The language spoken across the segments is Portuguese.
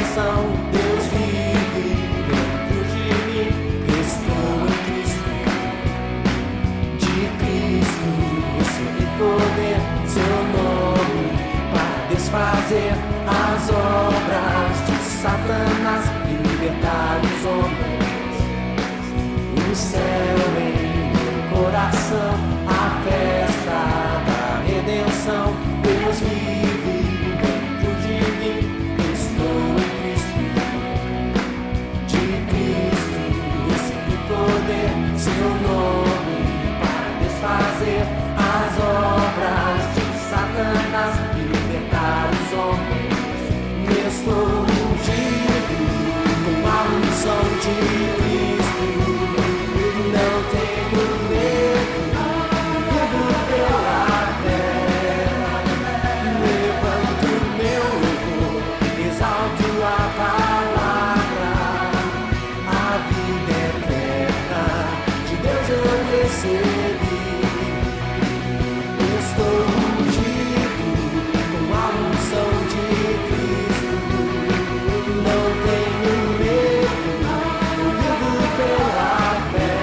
redenção, Deus vive dentro de mim. Estou em Cristo, de Cristo recebi poder, seu nome para desfazer as obras de Satanás e libertar os homens. O céu em meu coração, a festa da redenção, Deus vive dentro de mim. Estou em Cristo, de Cristo recebi poder, seu nome para desfazer as obras de Satanás e libertar os homens. Estou ungido com a unção de Cristo, não tenho medo, vivo pela fé. Levanto meu louvor, exalto a palavra, a vida eterna de Deus eu recebi. Estou ungido com a unção de Cristo, não tenho medo, eu vivo pela fé.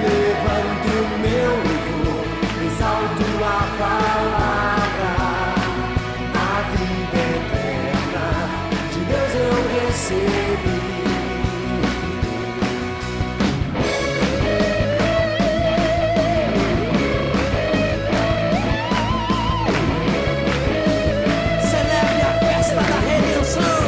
Levanto meu louvor, exalto a palavra, a vida eterna de Deus eu recebi. Celebre a festa da redenção.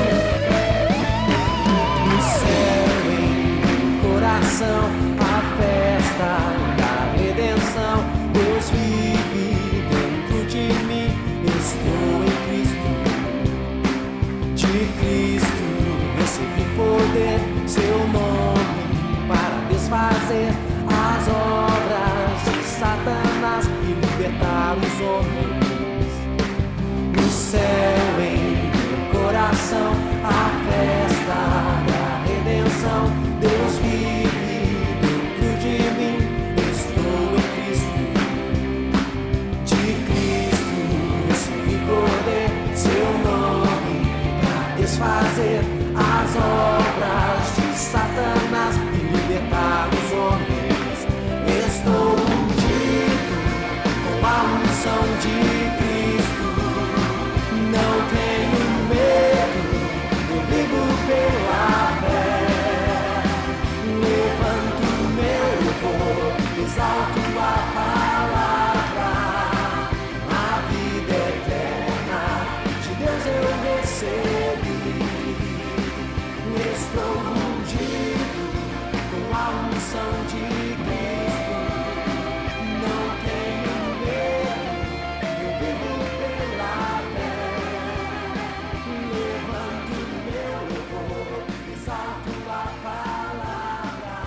No céu em meu coração, a festa da redenção, Deus vive dentro de mim. Estou em Cristo, de Cristo recebi poder, seu nome para desfazer as obras de Satanás e libertar os homens. No céu em meu coração, a festa da redenção, Deus vive dentro de mim. Estou em Cristo, de Cristo recebi poder, seu nome para desfazer as obras de Satanás e libertar os homens. Estou ungido com a unção de Cristo, não tenho medo, eu vivo pela fé. Levanto meu louvor, exalto a palavra, a vida eterna de Deus eu recebi. Estou ungido com a unção de Cristo, não tenho medo, eu vivo pela fé. Levanto meu louvor, exalto a palavra,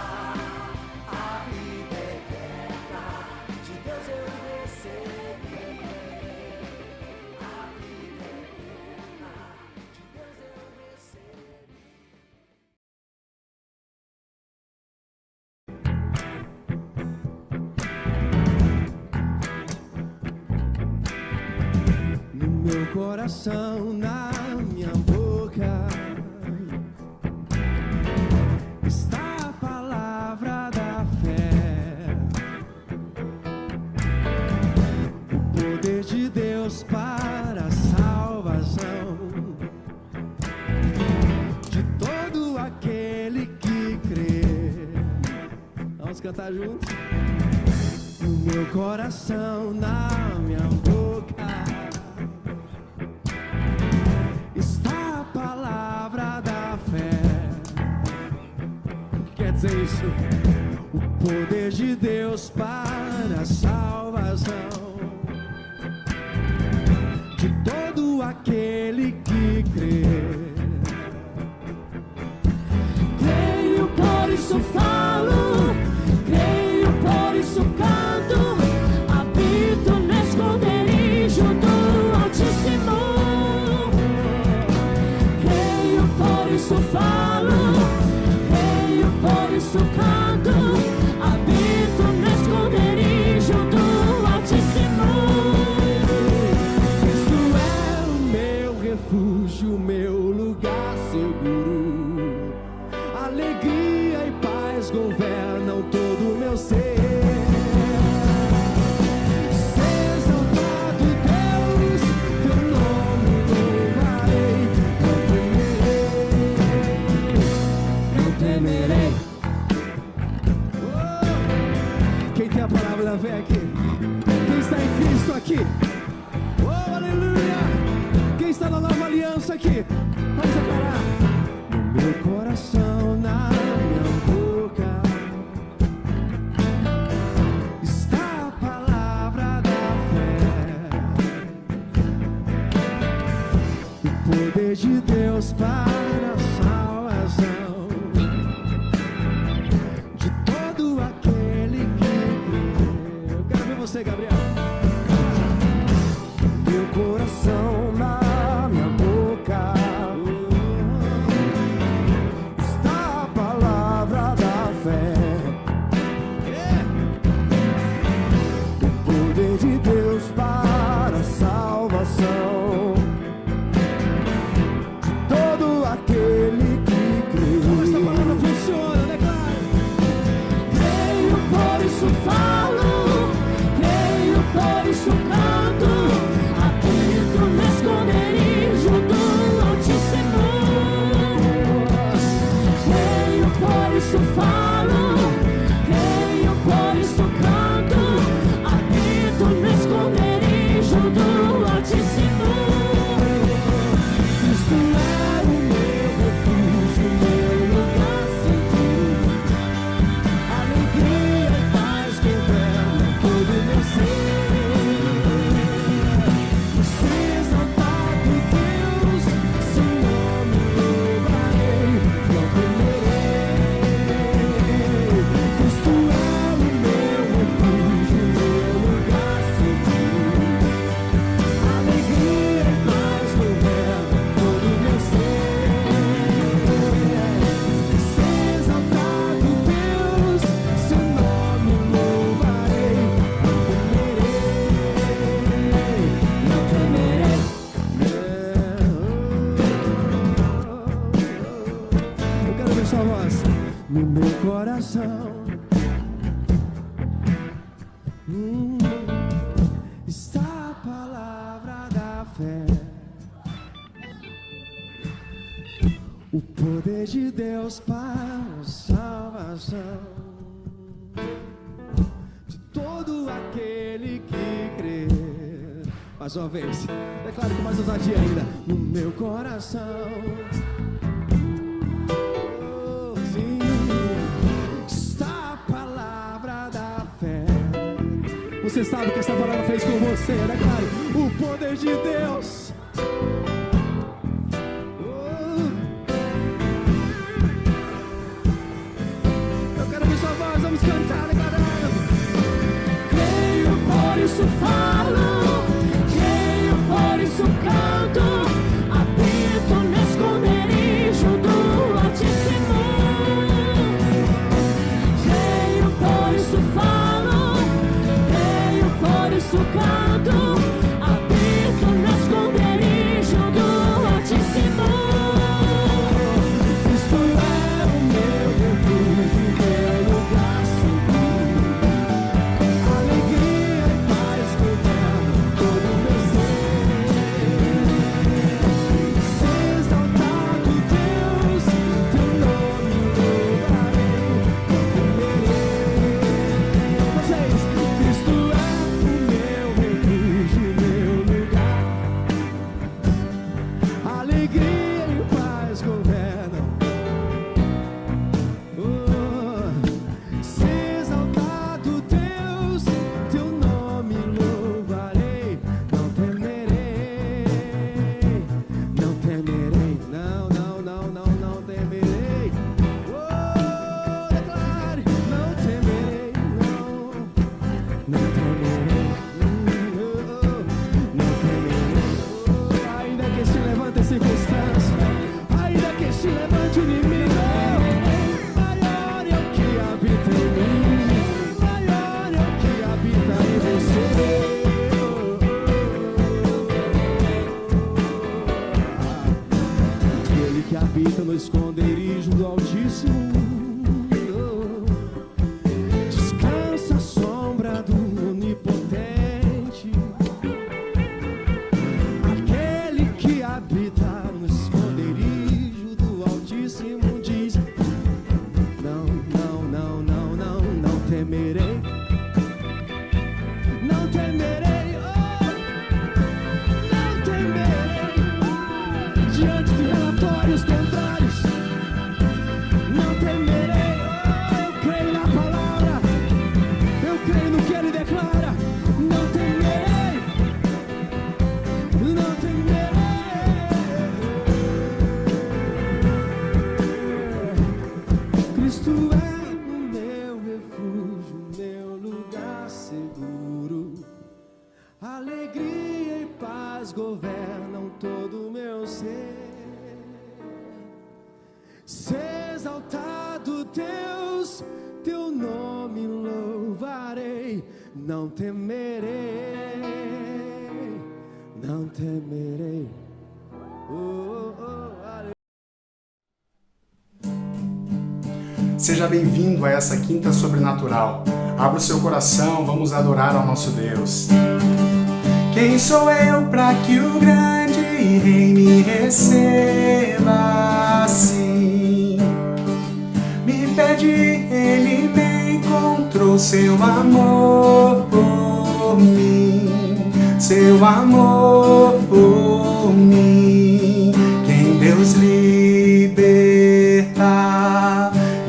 a vida eterna de Deus eu recebi. A vida eterna de Deus eu recebi. No meu coração, na minha boca, está a palavra da fé, o poder de Deus para a salvação de todo aquele que crê. Vamos cantar juntos? No meu coração, na minha boca, está a palavra da fé. O que quer dizer isso? O poder de Deus para a salvação de todo aquele que crê. Creio, por isso falo, creio, por isso canto, habito no esconderijo do Altíssimo. Creio, por isso falo, creio, por isso canto, habito no esconderijo do Altíssimo. Cristo é o meu refúgio, meu lugar seguro. Alegria e paz governam todo o meu ser. Quem tem a palavra da fé aqui? Quem está em Cristo aqui? Oh, aleluia! Quem está na nova aliança aqui? Vamos declarar. No meu coração, na minha boca, está a palavra da fé. O poder de Deus para a salvação de todo aquele que crê. Eu quero ver você, Gabriel. Meu coração na minha boca está a palavra da fé. O poder de Deus para a salvação de todo aquele que crê. Essa palavra funciona, declara. Creio, por isso falo, creio, por isso canto, habito no esconderijo do Altíssimo. Creio, por isso falo, creio, por isso canto, habito no esconderijo do Altíssimo. Cristo é o meu refúgio, meu lugar seguro. Alegria e paz governam todo o meu ser. Se exaltado Deus, seu nome louvarei, não temerei. Cristo é o meu refúgio, meu lugar seguro. Alegria e paz governam todo o meu ser. Se exaltado Deus, seu nome louvarei, não temerei, Eu quero ver sua voz. No meu coração está a palavra da fé. O poder de Deus para a salvação de todo aquele que crê. Mais uma vez, declaro com mais ousadia ainda. No meu coração, oh, sim, está a palavra da fé. Você sabe o que essa palavra fez com você, declare. O poder de Deus. Eu quero ver sua voz, vamos cantar, declarando. Creio, por isso falo, creio, por isso canto, habito no esconderijo do Altíssimo. Creio, por isso falo, creio, por isso canto, habito no esconderijo do Altíssimo. que habita no esconderijo do Altíssimo descansa à sombra do Onipotente. Aquele que habita no esconderijo do Altíssimo diz: não, não, não, não, não, não temerei. Não temerei, oh, não temerei. Diante de relatórios contrários, não temerei, oh, eu creio na palavra, eu creio no que ele declara. Não temerei, não temerei. Cristo é o meu refúgio, meu lugar seguro. Alegria e paz governam todo o meu ser. Se exaltado Deus, teu nome louvarei. Não temerei, não temerei. Oh, oh, aleluia. Seja bem-vindo a essa quinta sobrenatural. Abra o seu coração, vamos adorar ao nosso Deus. Quem sou eu para que o grande rei me receba assim? Me pede, ele me encontrou, seu amor por mim, seu amor por mim. Quem Deus liberta,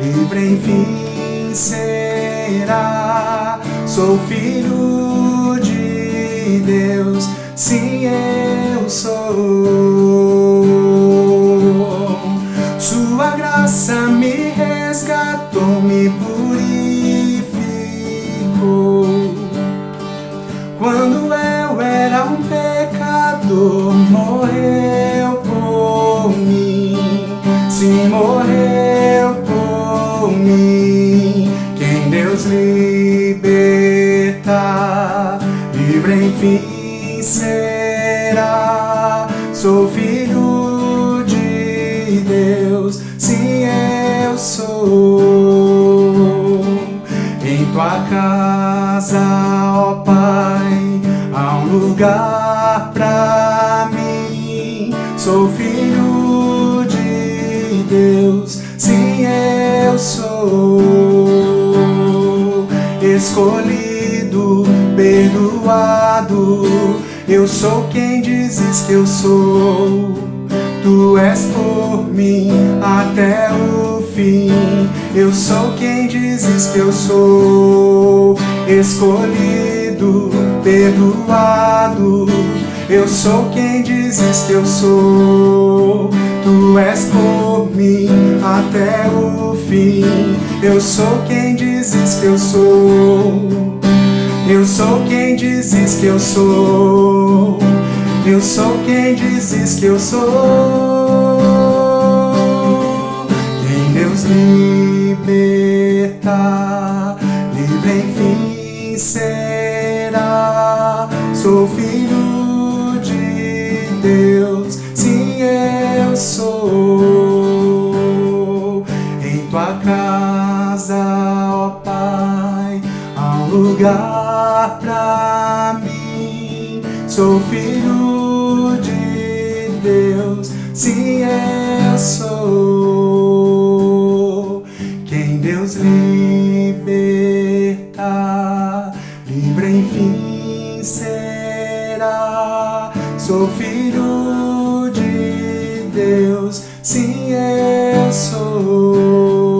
livre enfim será. Sou filho de Deus, sim, eu sou. Sua graça me resgatou, me purificou. Quando eu era um pecador, morreu por mim, sim, morreu por mim. Quem Deus liberta, livre enfim será. Sou filho de Deus, sim, eu sou. Em tua casa, ó Pai, há um lugar pra mim. Sou filho de Deus, sim, eu sou. Escolhido, perdoado, eu sou quem dizes que eu sou. Tu és por mim até o fim, eu sou quem dizes que eu sou. Escolhido, perdoado, eu sou quem dizes que eu sou. Tu és por mim até o fim, eu sou quem dizes que eu sou. Eu sou quem dizes que eu sou. Eu sou quem dizes que eu sou. Quem Deus liberta, livre enfim será. Sou filho de Deus, sim, eu sou. Em tua casa, ó Pai, há um lugar pra mim. Sou filho de Deus, sim, eu sou. Quem Deus liberta, livre enfim será. Sou filho de Deus, sim, eu sou.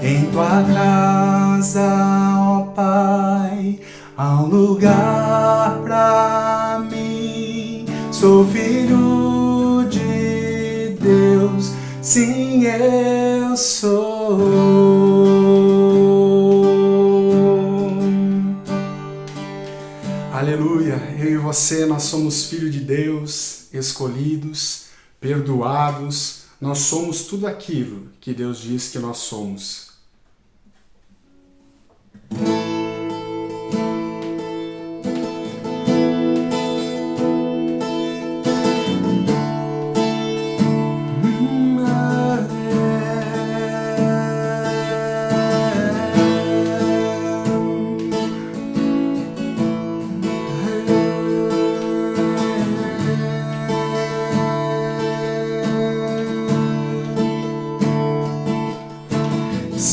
Em tua casa, ó Pai, há um lugar pra mim. Sou filho de Deus, sim, eu sou. Aleluia! Eu e você, nós somos filhos de Deus, escolhidos, perdoados. Nós somos tudo aquilo que Deus diz que nós somos.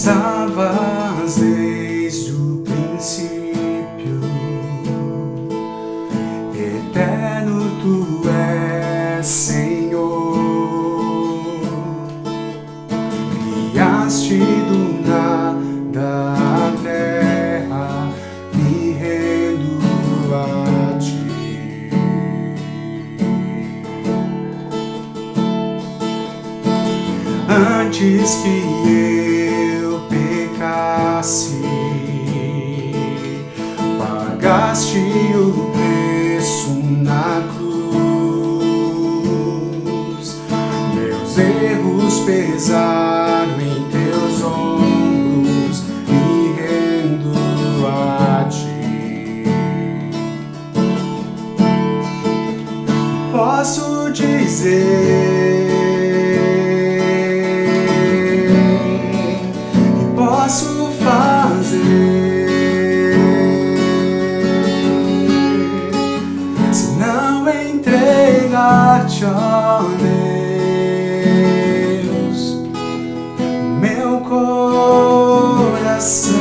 estavas desde o princípio, eterno tu és, Senhor. Criaste do nada a terra, me rendo a ti. Antes que eu pecasse, pagaste o preço na cruz. Meus erros pesaram em teus ombros, me rendo a ti. Posso dizer, posso fazer, se não entregar-te, ó Deus, meu coração.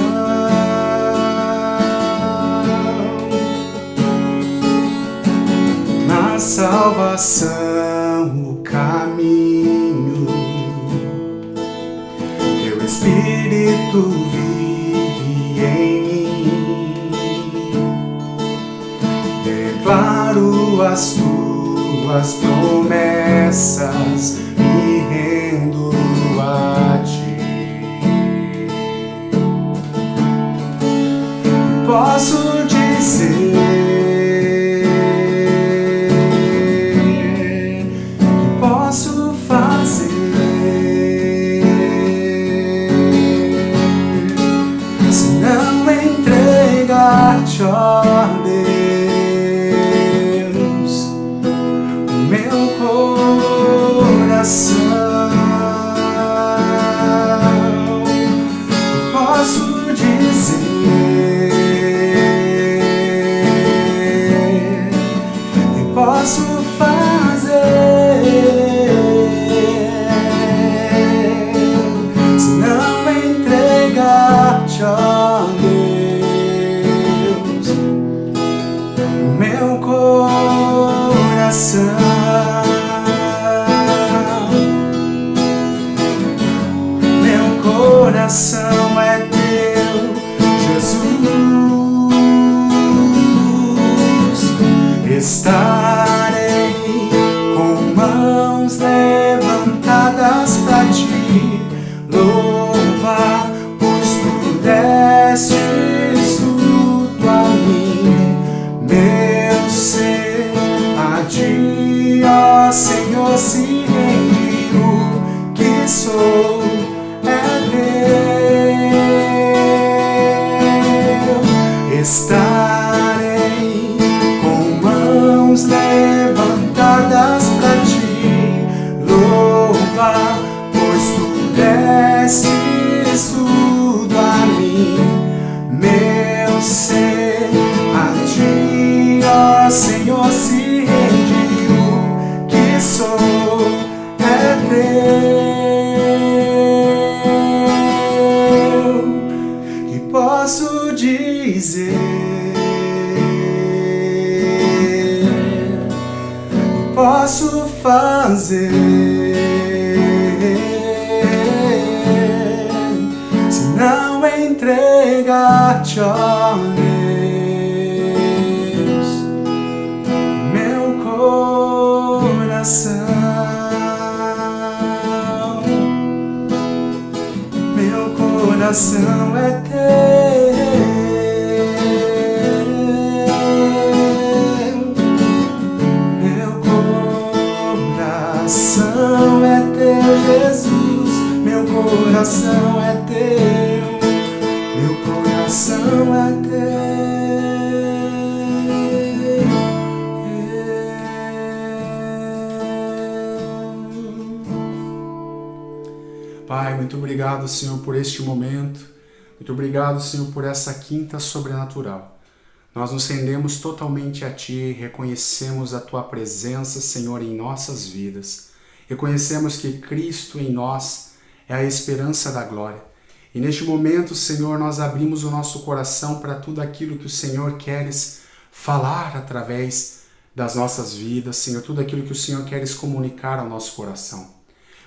Na salvação o caminho, teu Espírito vive em mim. Declaro as tuas promessas, me rendo a ti. Posso dizer que posso fazer, se não entregar-te, ó Deus, o meu coração. Posso dizer e posso fazer, se não entregar-te, ó Deus, o meu coração. Meu coração é teu, Jesus. Estarei com mãos levantadas pra ti louvar, pois tu destes tudo a mim. Meu ser a ti, ó Senhor, se rende, o que sou é teu. Estarei com mãos levantadas pra ti louvar, pois tu destes tudo a mim. Meu ser a ti, ó Senhor, se rende, o que sou é teu. Que posso dizer, que posso fazer, se não entregar-te, ó Deus, meu coração. Meu coração é teu. Meu coração é teu, Jesus. Meu coração é teu. Meu coração é teu. Pai, muito obrigado, Senhor, por este momento. Muito obrigado, Senhor, por essa quinta sobrenatural. Nós nos rendemos totalmente a Ti, reconhecemos a Tua presença, Senhor, em nossas vidas. Reconhecemos que Cristo em nós é a esperança da glória. E neste momento, Senhor, nós abrimos o nosso coração para tudo aquilo que o Senhor queres falar através das nossas vidas, Senhor, tudo aquilo que o Senhor queres comunicar ao nosso coração.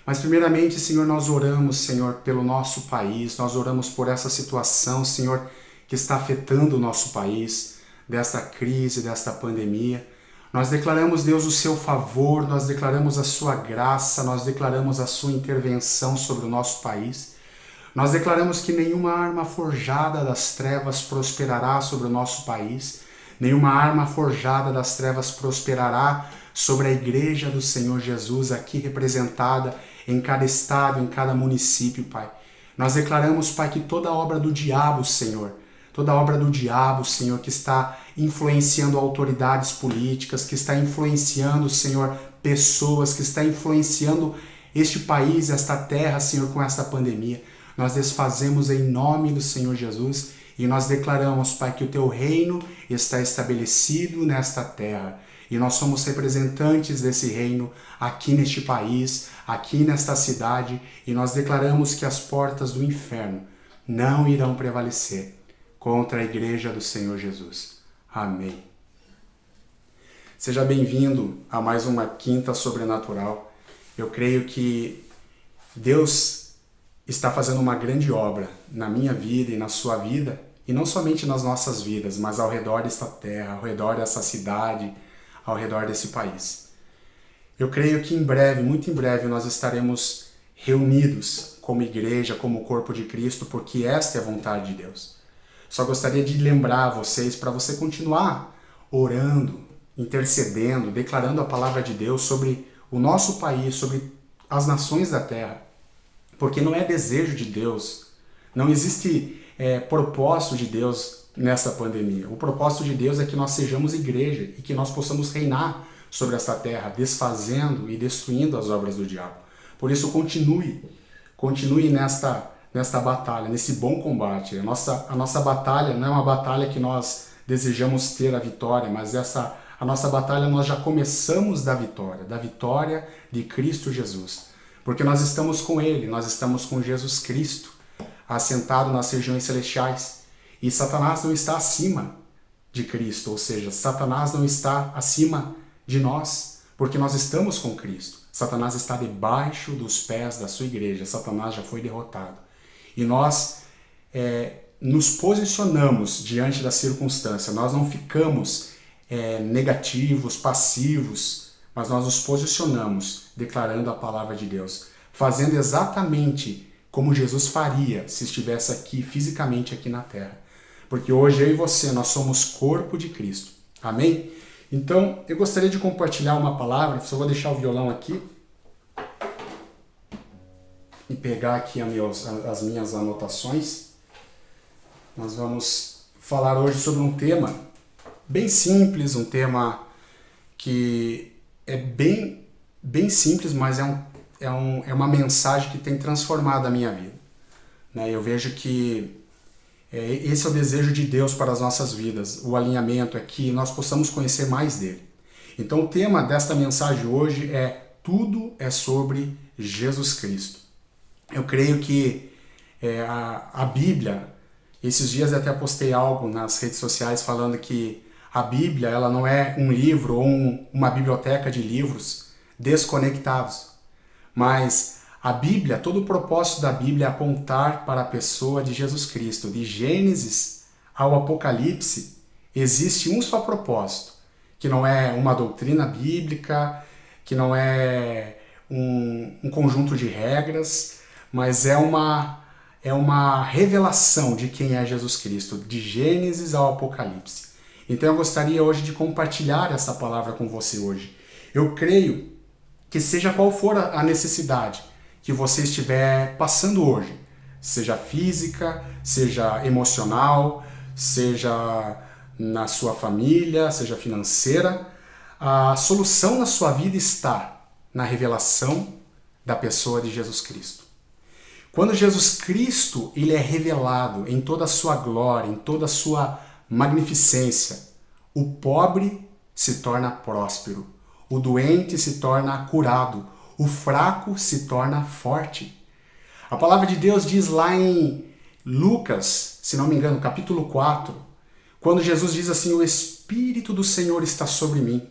Mas primeiramente, Senhor, nós oramos, Senhor, pelo nosso país, nós oramos por essa situação, Senhor, que está afetando o nosso país, desta crise, desta pandemia. Nós declaramos, Deus, o seu favor, nós declaramos a sua graça, nós declaramos a sua intervenção sobre o nosso país. Nós declaramos que nenhuma arma forjada das trevas prosperará sobre o nosso país, nenhuma arma forjada das trevas prosperará sobre a igreja do Senhor Jesus aqui representada em cada estado, em cada município, Pai. Nós declaramos, Pai, que toda obra do diabo, Senhor, toda obra do diabo, Senhor, que está influenciando autoridades políticas, que está influenciando, Senhor, pessoas, que está influenciando este país, esta terra, Senhor, com esta pandemia. Nós desfazemos em nome do Senhor Jesus e nós declaramos, Pai, que o Teu reino está estabelecido nesta terra. E nós somos representantes desse reino aqui neste país, aqui nesta cidade, e nós declaramos que as portas do inferno não irão prevalecer contra a igreja do Senhor Jesus. Amém. Seja bem-vindo a mais uma Quinta Sobrenatural. Eu creio que Deus está fazendo uma grande obra na minha vida e na sua vida, e não somente nas nossas vidas, mas ao redor desta terra, ao redor dessa cidade, ao redor desse país. Eu creio que em breve, muito em breve, nós estaremos reunidos como igreja, como corpo de Cristo, porque esta é a vontade de Deus. Só gostaria de lembrar vocês para você continuar orando, intercedendo, declarando a palavra de Deus sobre o nosso país, sobre as nações da terra, porque não é desejo de Deus, não existe propósito de Deus nessa pandemia. O propósito de Deus é que nós sejamos igreja e que nós possamos reinar sobre esta terra, desfazendo e destruindo as obras do diabo. Por isso, continue nesta batalha, nesse bom combate. A nossa batalha não é uma batalha que nós desejamos ter a vitória, mas a nossa batalha nós já começamos da vitória de Cristo Jesus. Porque nós estamos com Ele, nós estamos com Jesus Cristo, assentado nas regiões celestiais. E Satanás não está acima de Cristo, ou seja, Satanás não está acima de nós, porque nós estamos com Cristo. Satanás está debaixo dos pés da sua igreja, Satanás já foi derrotado. E nós nos posicionamos diante da circunstância, nós não ficamos negativos, passivos, mas nós nos posicionamos declarando a palavra de Deus, fazendo exatamente como Jesus faria se estivesse aqui, fisicamente aqui na terra. Porque hoje eu e você, nós somos corpo de Cristo. Amém? Então, eu gostaria de compartilhar uma palavra, só vou deixar o violão aqui e pegar aqui as minhas anotações. Nós vamos falar hoje sobre um tema bem simples, um tema que é bem simples, mas é uma mensagem que tem transformado a minha vida. Eu vejo que esse é o desejo de Deus para as nossas vidas. O alinhamento é que nós possamos conhecer mais dele. Então o tema desta mensagem hoje é tudo é sobre Jesus Cristo. Eu creio que a Bíblia, esses dias eu até postei algo nas redes sociais falando que a Bíblia ela não é um livro ou uma biblioteca de livros desconectados, mas a Bíblia, todo o propósito da Bíblia é apontar para a pessoa de Jesus Cristo. De Gênesis ao Apocalipse, existe um só propósito, que não é uma doutrina bíblica, que não é um conjunto de regras, mas é uma revelação de quem é Jesus Cristo, de Gênesis ao Apocalipse. Então eu gostaria hoje de compartilhar essa palavra com você hoje. Eu creio que seja qual for a necessidade que você estiver passando hoje, seja física, seja emocional, seja na sua família, seja financeira, a solução na sua vida está na revelação da pessoa de Jesus Cristo. Quando Jesus Cristo ele é revelado em toda a sua glória, em toda a sua magnificência, o pobre se torna próspero, o doente se torna curado, o fraco se torna forte. A palavra de Deus diz lá em Lucas, se não me engano, capítulo 4, quando Jesus diz assim: o Espírito do Senhor está sobre mim,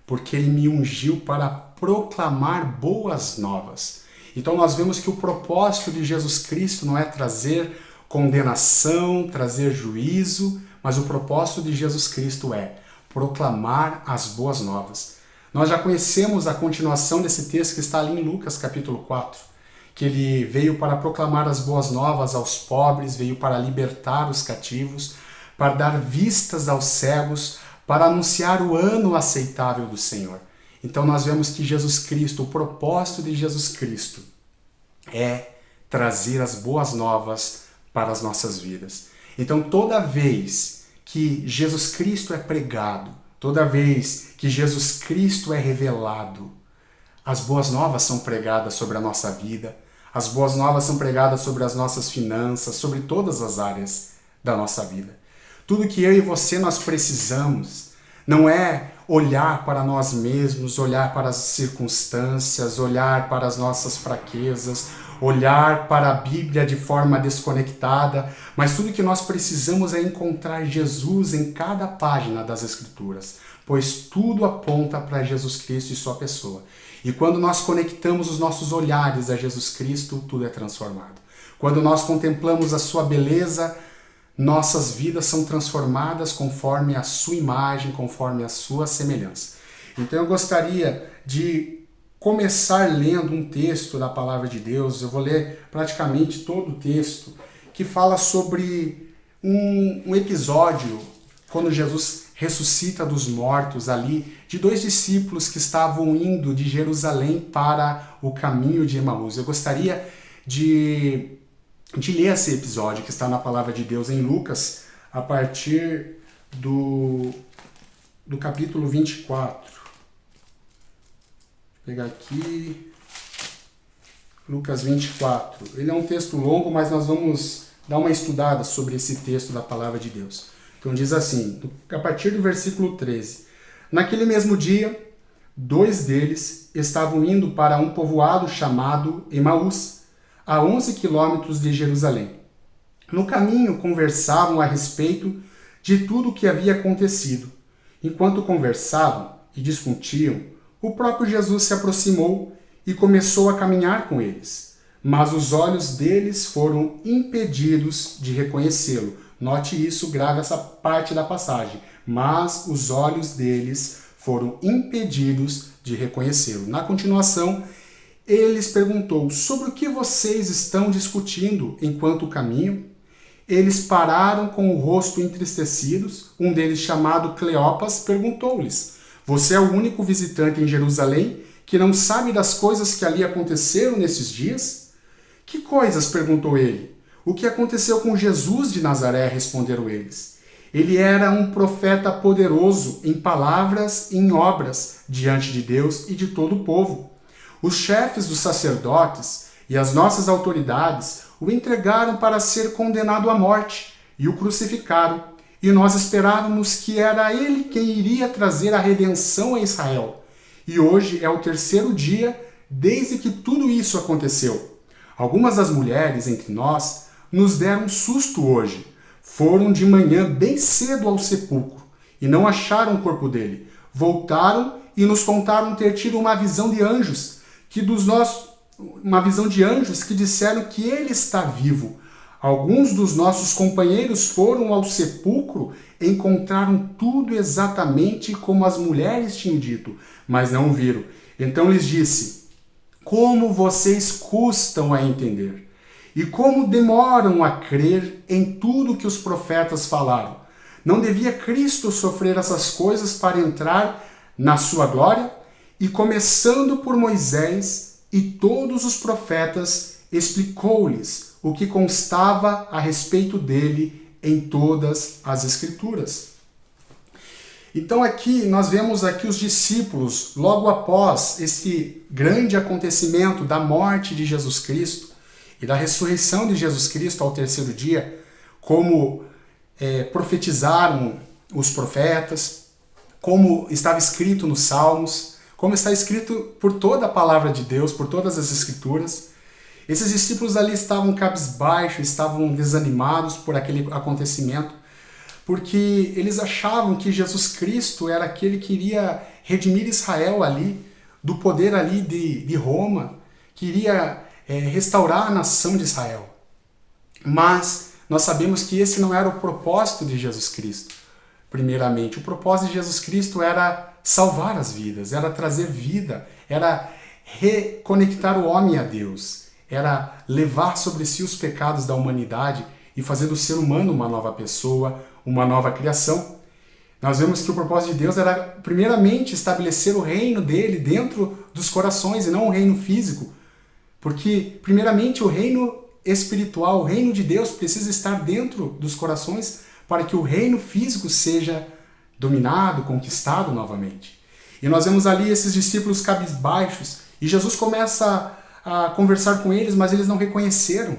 porque Ele me ungiu para proclamar boas novas. Então nós vemos que o propósito de Jesus Cristo não é trazer condenação, trazer juízo, mas o propósito de Jesus Cristo é proclamar as boas novas. Nós já conhecemos a continuação desse texto que está ali em Lucas capítulo 4, que Ele veio para proclamar as boas novas aos pobres, veio para libertar os cativos, para dar vistas aos cegos, para anunciar o ano aceitável do Senhor. Então nós vemos que Jesus Cristo, o propósito de Jesus Cristo é trazer as boas novas para as nossas vidas. Então toda vez que Jesus Cristo é pregado, toda vez que Jesus Cristo é revelado, as boas novas são pregadas sobre a nossa vida, as boas novas são pregadas sobre as nossas finanças, sobre todas as áreas da nossa vida. Tudo que eu e você nós precisamos não é olhar para nós mesmos, olhar para as circunstâncias, olhar para as nossas fraquezas, olhar para a Bíblia de forma desconectada, mas tudo que nós precisamos é encontrar Jesus em cada página das Escrituras, pois tudo aponta para Jesus Cristo e sua pessoa. E quando nós conectamos os nossos olhares a Jesus Cristo, tudo é transformado. Quando nós contemplamos a sua beleza, nossas vidas são transformadas conforme a sua imagem, conforme a sua semelhança. Então eu gostaria de começar lendo um texto da Palavra de Deus. Eu vou ler praticamente todo o texto, que fala sobre um episódio quando Jesus ressuscita dos mortos ali, de 2 discípulos que estavam indo de Jerusalém para o caminho de Emaús. Eu gostaria de ler esse episódio que está na Palavra de Deus em Lucas, a partir do capítulo 24. Vou pegar aqui, Lucas 24. Ele é um texto longo, mas nós vamos dar uma estudada sobre esse texto da Palavra de Deus. Então diz assim, a partir do versículo 13. Naquele mesmo dia, 2 deles estavam indo para um povoado chamado Emaús, a 11 quilômetros de Jerusalém. No caminho conversavam a respeito de tudo o que havia acontecido. Enquanto conversavam e discutiam, o próprio Jesus se aproximou e começou a caminhar com eles. Mas os olhos deles foram impedidos de reconhecê-lo. Note isso, grave essa parte da passagem. Mas os olhos deles foram impedidos de reconhecê-lo. Na continuação, ele lhes perguntou: sobre o que vocês estão discutindo enquanto caminham? Eles pararam com o rosto entristecidos. Um deles, chamado Cleopas, perguntou-lhes: você é o único visitante em Jerusalém que não sabe das coisas que ali aconteceram nesses dias? Que coisas? Perguntou ele. O que aconteceu com Jesus de Nazaré? Responderam eles. Ele era um profeta poderoso em palavras e em obras diante de Deus e de todo o povo. Os chefes dos sacerdotes e as nossas autoridades o entregaram para ser condenado à morte e o crucificaram. E nós esperávamos que era ele quem iria trazer a redenção a Israel. E hoje é o 3º dia desde que tudo isso aconteceu. Algumas das mulheres entre nós nos deram um susto hoje. Foram de manhã bem cedo ao sepulcro e não acharam o corpo dele. Voltaram e nos contaram ter tido uma visão de anjos, que disseram que ele está vivo. Alguns dos nossos companheiros foram ao sepulcro e encontraram tudo exatamente como as mulheres tinham dito, mas não o viram. Então lhes disse: como vocês custam a entender? E como demoram a crer em tudo que os profetas falaram? Não devia Cristo sofrer essas coisas para entrar na sua glória? E começando por Moisés e todos os profetas, explicou-lhes o que constava a respeito dele em todas as Escrituras. Então aqui nós vemos aqui os discípulos, logo após esse grande acontecimento da morte de Jesus Cristo e da ressurreição de Jesus Cristo ao 3º dia, como profetizaram os profetas, como estava escrito nos Salmos, como está escrito por toda a palavra de Deus, por todas as Escrituras. Esses discípulos ali estavam cabisbaixos, estavam desanimados por aquele acontecimento, porque eles achavam que Jesus Cristo era aquele que iria redimir Israel ali, do poder ali de Roma, que iria restaurar a nação de Israel. Mas nós sabemos que esse não era o propósito de Jesus Cristo. Primeiramente, o propósito de Jesus Cristo era salvar as vidas, era trazer vida, era reconectar o homem a Deus, era levar sobre si os pecados da humanidade e fazer do ser humano uma nova pessoa, uma nova criação. Nós vemos que o propósito de Deus era, primeiramente, estabelecer o reino dele dentro dos corações e não o reino físico. Porque, primeiramente, o reino espiritual, o reino de Deus precisa estar dentro dos corações para que o reino físico seja dominado, conquistado novamente. E nós vemos ali esses discípulos cabisbaixos e Jesus começa a conversar com eles, mas eles não reconheceram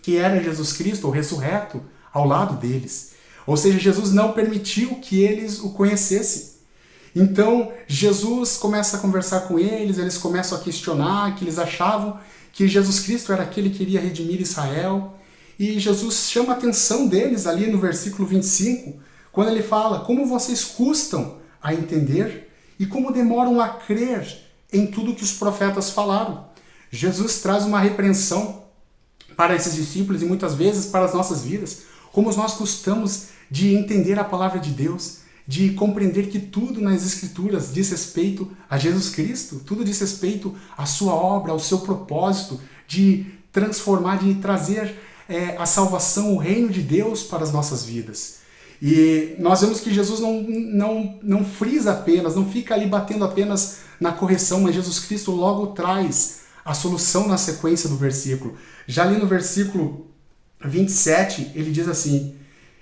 que era Jesus Cristo, o ressurreto, ao lado deles. Ou seja, Jesus não permitiu que eles o conhecessem. Então, Jesus começa a conversar com eles começam a questionar, que eles achavam que Jesus Cristo era aquele que iria redimir Israel. E Jesus chama a atenção deles ali no versículo 25, quando ele fala: como vocês custam a entender e como demoram a crer em tudo que os profetas falaram. Jesus traz uma repreensão para esses discípulos e muitas vezes para as nossas vidas, como nós custamos de entender a palavra de Deus, de compreender que tudo nas Escrituras diz respeito a Jesus Cristo, tudo diz respeito à sua obra, ao seu propósito de transformar, de trazer a salvação, o reino de Deus para as nossas vidas. E nós vemos que Jesus não frisa apenas, não fica ali batendo apenas na correção, mas Jesus Cristo logo traz a solução na sequência do versículo. Já ali no versículo 27, ele diz assim: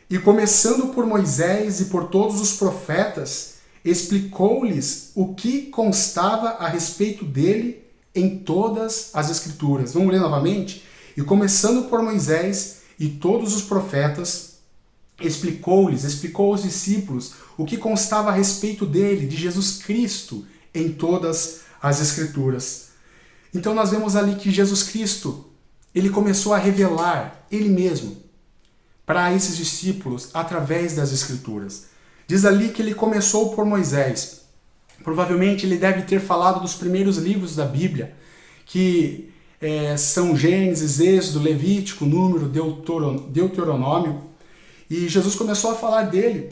e começando por Moisés e por todos os profetas, explicou-lhes o que constava a respeito dele em todas as Escrituras. Vamos ler novamente? E começando por Moisés e todos os profetas, explicou aos discípulos o que constava a respeito dele, de Jesus Cristo, em todas as Escrituras. Então nós vemos ali que Jesus Cristo, ele começou a revelar ele mesmo para esses discípulos através das Escrituras. Diz ali que ele começou por Moisés. Provavelmente ele deve ter falado dos primeiros livros da Bíblia, que são Gênesis, Êxodo, Levítico, Número, Deuteronômio. E Jesus começou a falar dele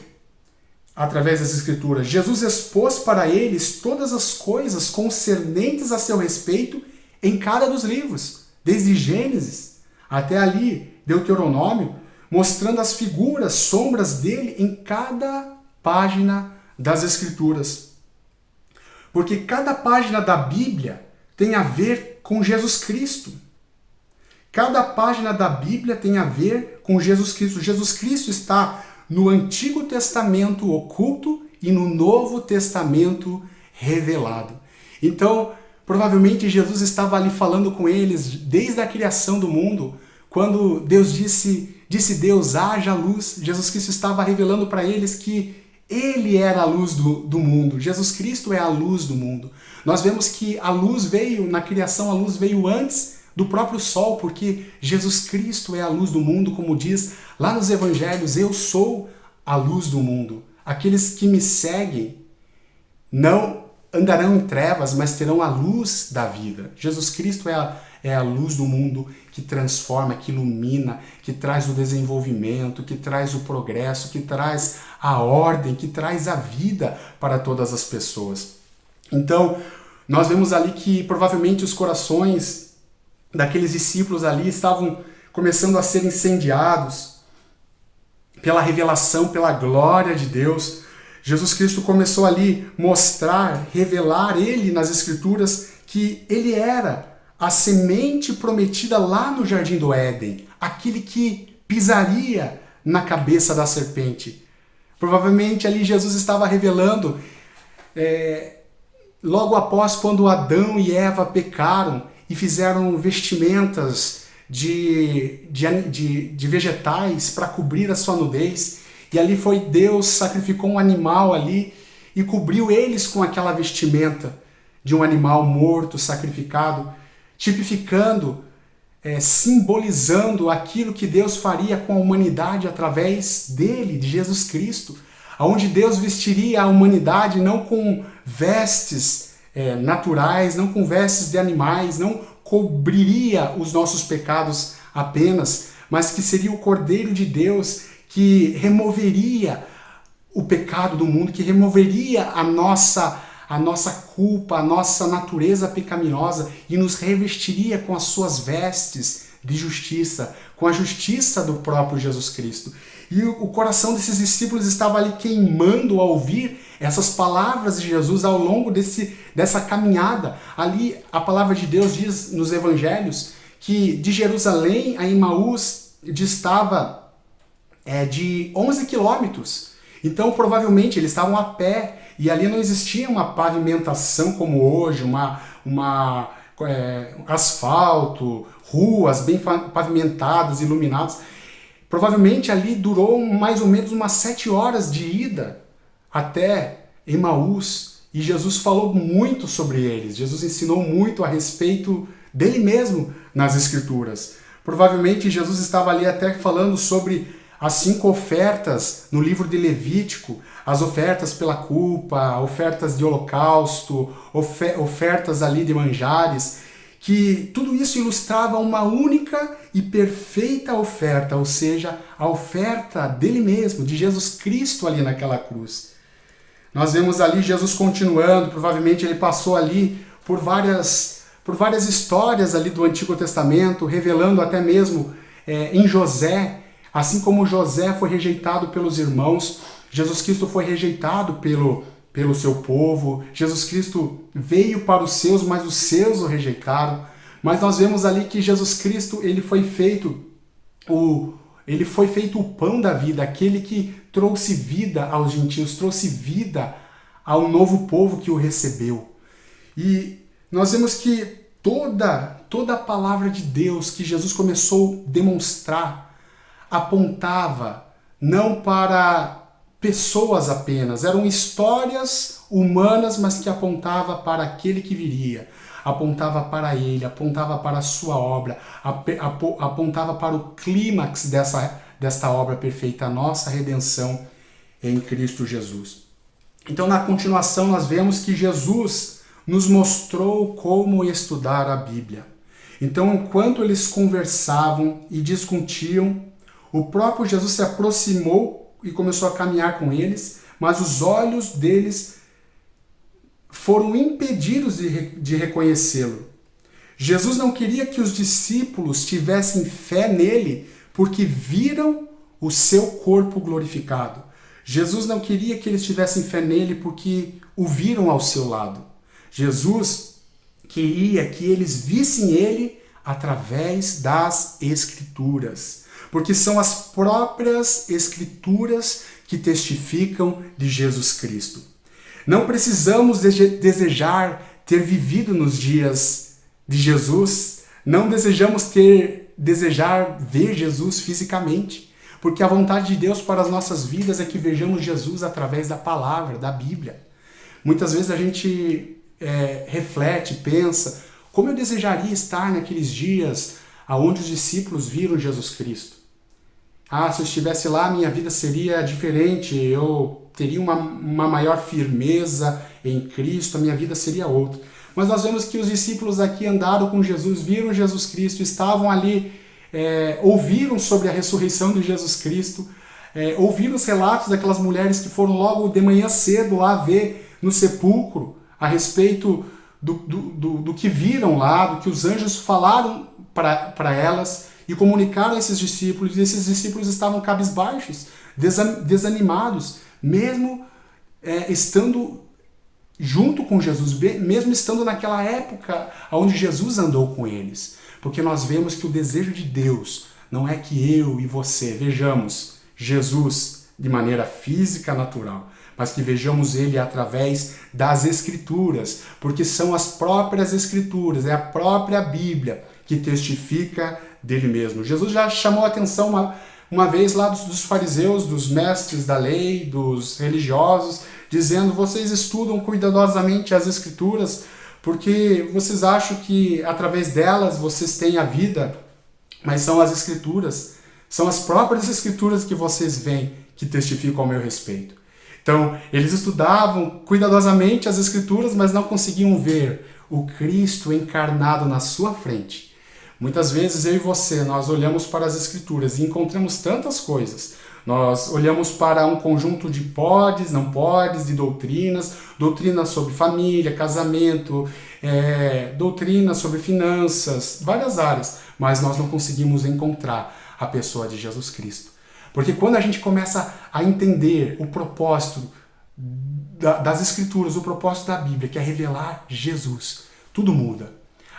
através das Escrituras. Jesus expôs para eles todas as coisas concernentes a seu respeito em cada dos livros, desde Gênesis até ali, Deuteronômio, mostrando as figuras, sombras dele em cada página das Escrituras. Porque cada página da Bíblia tem a ver com Jesus Cristo. Cada página da Bíblia tem a ver com Jesus Cristo. Jesus Cristo está no Antigo Testamento oculto e no Novo Testamento revelado. Então, provavelmente Jesus estava ali falando com eles desde a criação do mundo, quando Deus disse Deus, haja luz. Jesus Cristo estava revelando para eles que ele era a luz do mundo. Jesus Cristo é a luz do mundo. Nós vemos que a luz veio, na criação, a luz veio antes do próprio sol, porque Jesus Cristo é a luz do mundo, como diz lá nos Evangelhos: eu sou a luz do mundo. Aqueles que me seguem não andarão em trevas, mas terão a luz da vida. Jesus Cristo é a luz do mundo que transforma, que ilumina, que traz o desenvolvimento, que traz o progresso, que traz a ordem, que traz a vida para todas as pessoas. Então, nós vemos ali que provavelmente os corações daqueles discípulos ali estavam começando a ser incendiados pela revelação, pela glória de Deus. Jesus Cristo começou ali mostrar, revelar ele nas Escrituras que ele era a semente prometida lá no Jardim do Éden, aquele que pisaria na cabeça da serpente. Provavelmente ali Jesus estava revelando, logo após quando Adão e Eva pecaram e fizeram vestimentas de vegetais para cobrir a sua nudez, e ali foi Deus, sacrificou um animal ali e cobriu eles com aquela vestimenta de um animal morto, sacrificado, tipificando simbolizando aquilo que Deus faria com a humanidade através dele, de Jesus Cristo, onde Deus vestiria a humanidade não com vestes naturais, não com vestes de animais, não cobriria os nossos pecados apenas, mas que seria o Cordeiro de Deus que removeria o pecado do mundo, que removeria a nossa culpa, a nossa natureza pecaminosa e nos revestiria com as suas vestes de justiça, com a justiça do próprio Jesus Cristo. E o coração desses discípulos estava ali queimando ao ouvir essas palavras de Jesus ao longo dessa caminhada. Ali a palavra de Deus diz nos evangelhos que de Jerusalém a Emaús distava de 11 quilômetros. Então provavelmente eles estavam a pé e ali não existia uma pavimentação como hoje, asfalto, ruas bem pavimentadas, iluminadas. Provavelmente ali durou mais ou menos umas 7 horas de ida até Emaús e Jesus falou muito sobre eles. Jesus ensinou muito a respeito dele mesmo nas Escrituras. Provavelmente Jesus estava ali até falando sobre as 5 ofertas no livro de Levítico, as ofertas pela culpa, ofertas de holocausto, ofertas ali de manjares, que tudo isso ilustrava uma única e perfeita oferta, ou seja, a oferta dele mesmo, de Jesus Cristo ali naquela cruz. Nós vemos ali Jesus continuando, provavelmente ele passou ali por várias histórias ali do Antigo Testamento, revelando até mesmo em José, assim como José foi rejeitado pelos irmãos, Jesus Cristo foi rejeitado pelo seu povo, Jesus Cristo veio para os seus, mas os seus o rejeitaram. Mas nós vemos ali que Jesus Cristo ele foi feito o pão da vida, aquele que trouxe vida aos gentios, trouxe vida ao novo povo que o recebeu. E nós vemos que toda a palavra de Deus que Jesus começou a demonstrar apontava não para pessoas apenas, eram histórias humanas, mas que apontava para aquele que viria, apontava para ele, apontava para a sua obra, apontava para o clímax desta obra perfeita, a nossa redenção em Cristo Jesus. Então, na continuação, nós vemos que Jesus nos mostrou como estudar a Bíblia. Então, enquanto eles conversavam e discutiam, o próprio Jesus se aproximou e começou a caminhar com eles, mas os olhos deles foram impedidos de reconhecê-lo. Jesus não queria que os discípulos tivessem fé nele porque viram o seu corpo glorificado. Jesus não queria que eles tivessem fé nele porque o viram ao seu lado. Jesus queria que eles vissem ele através das Escrituras, porque são as próprias Escrituras que testificam de Jesus Cristo. Não precisamos desejar ter vivido nos dias de Jesus, não desejamos desejar ver Jesus fisicamente, porque a vontade de Deus para as nossas vidas é que vejamos Jesus através da palavra, da Bíblia. Muitas vezes a gente reflete, pensa, como eu desejaria estar naqueles dias onde os discípulos viram Jesus Cristo. Se eu estivesse lá, minha vida seria diferente, eu teria uma maior firmeza em Cristo, a minha vida seria outra. Mas nós vemos que os discípulos aqui andaram com Jesus, viram Jesus Cristo, estavam ali, ouviram sobre a ressurreição de Jesus Cristo, ouviram os relatos daquelas mulheres que foram logo de manhã cedo lá ver no sepulcro a respeito do que viram lá, do que os anjos falaram para elas e comunicaram a esses discípulos, e esses discípulos estavam cabisbaixos, desanimados, mesmo estando junto com Jesus, mesmo estando naquela época onde Jesus andou com eles. Porque nós vemos que o desejo de Deus não é que eu e você vejamos Jesus de maneira física, natural, mas que vejamos ele através das Escrituras, porque são as próprias Escrituras, é a própria Bíblia que testifica dele mesmo. Jesus já chamou a atenção uma vez lá dos fariseus, dos mestres da lei, dos religiosos, dizendo: vocês estudam cuidadosamente as Escrituras porque vocês acham que através delas vocês têm a vida mas são as Escrituras, são as próprias Escrituras que vocês veem que testificam ao meu respeito. Então, eles estudavam cuidadosamente as Escrituras, mas não conseguiam ver o Cristo encarnado na sua frente. Muitas vezes eu e você, nós olhamos para as Escrituras e encontramos tantas coisas. Nós olhamos para um conjunto de podes, não podes, de doutrinas sobre família, casamento, doutrinas sobre finanças, várias áreas, mas nós não conseguimos encontrar a pessoa de Jesus Cristo. Porque quando a gente começa a entender o propósito das Escrituras, o propósito da Bíblia, que é revelar Jesus, tudo muda.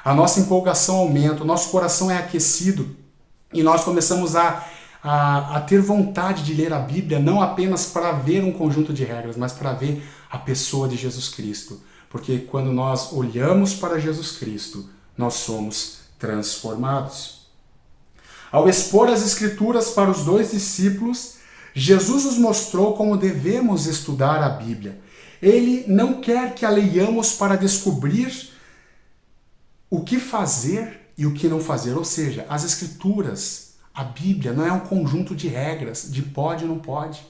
A nossa empolgação aumenta, o nosso coração é aquecido e nós começamos a ter vontade de ler a Bíblia, não apenas para ver um conjunto de regras, mas para ver a pessoa de Jesus Cristo. Porque quando nós olhamos para Jesus Cristo, nós somos transformados. Ao expor as Escrituras para os 2 discípulos, Jesus nos mostrou como devemos estudar a Bíblia. Ele não quer que a leiamos para descobrir o que fazer e o que não fazer. Ou seja, as Escrituras, a Bíblia, não é um conjunto de regras, de pode e não pode.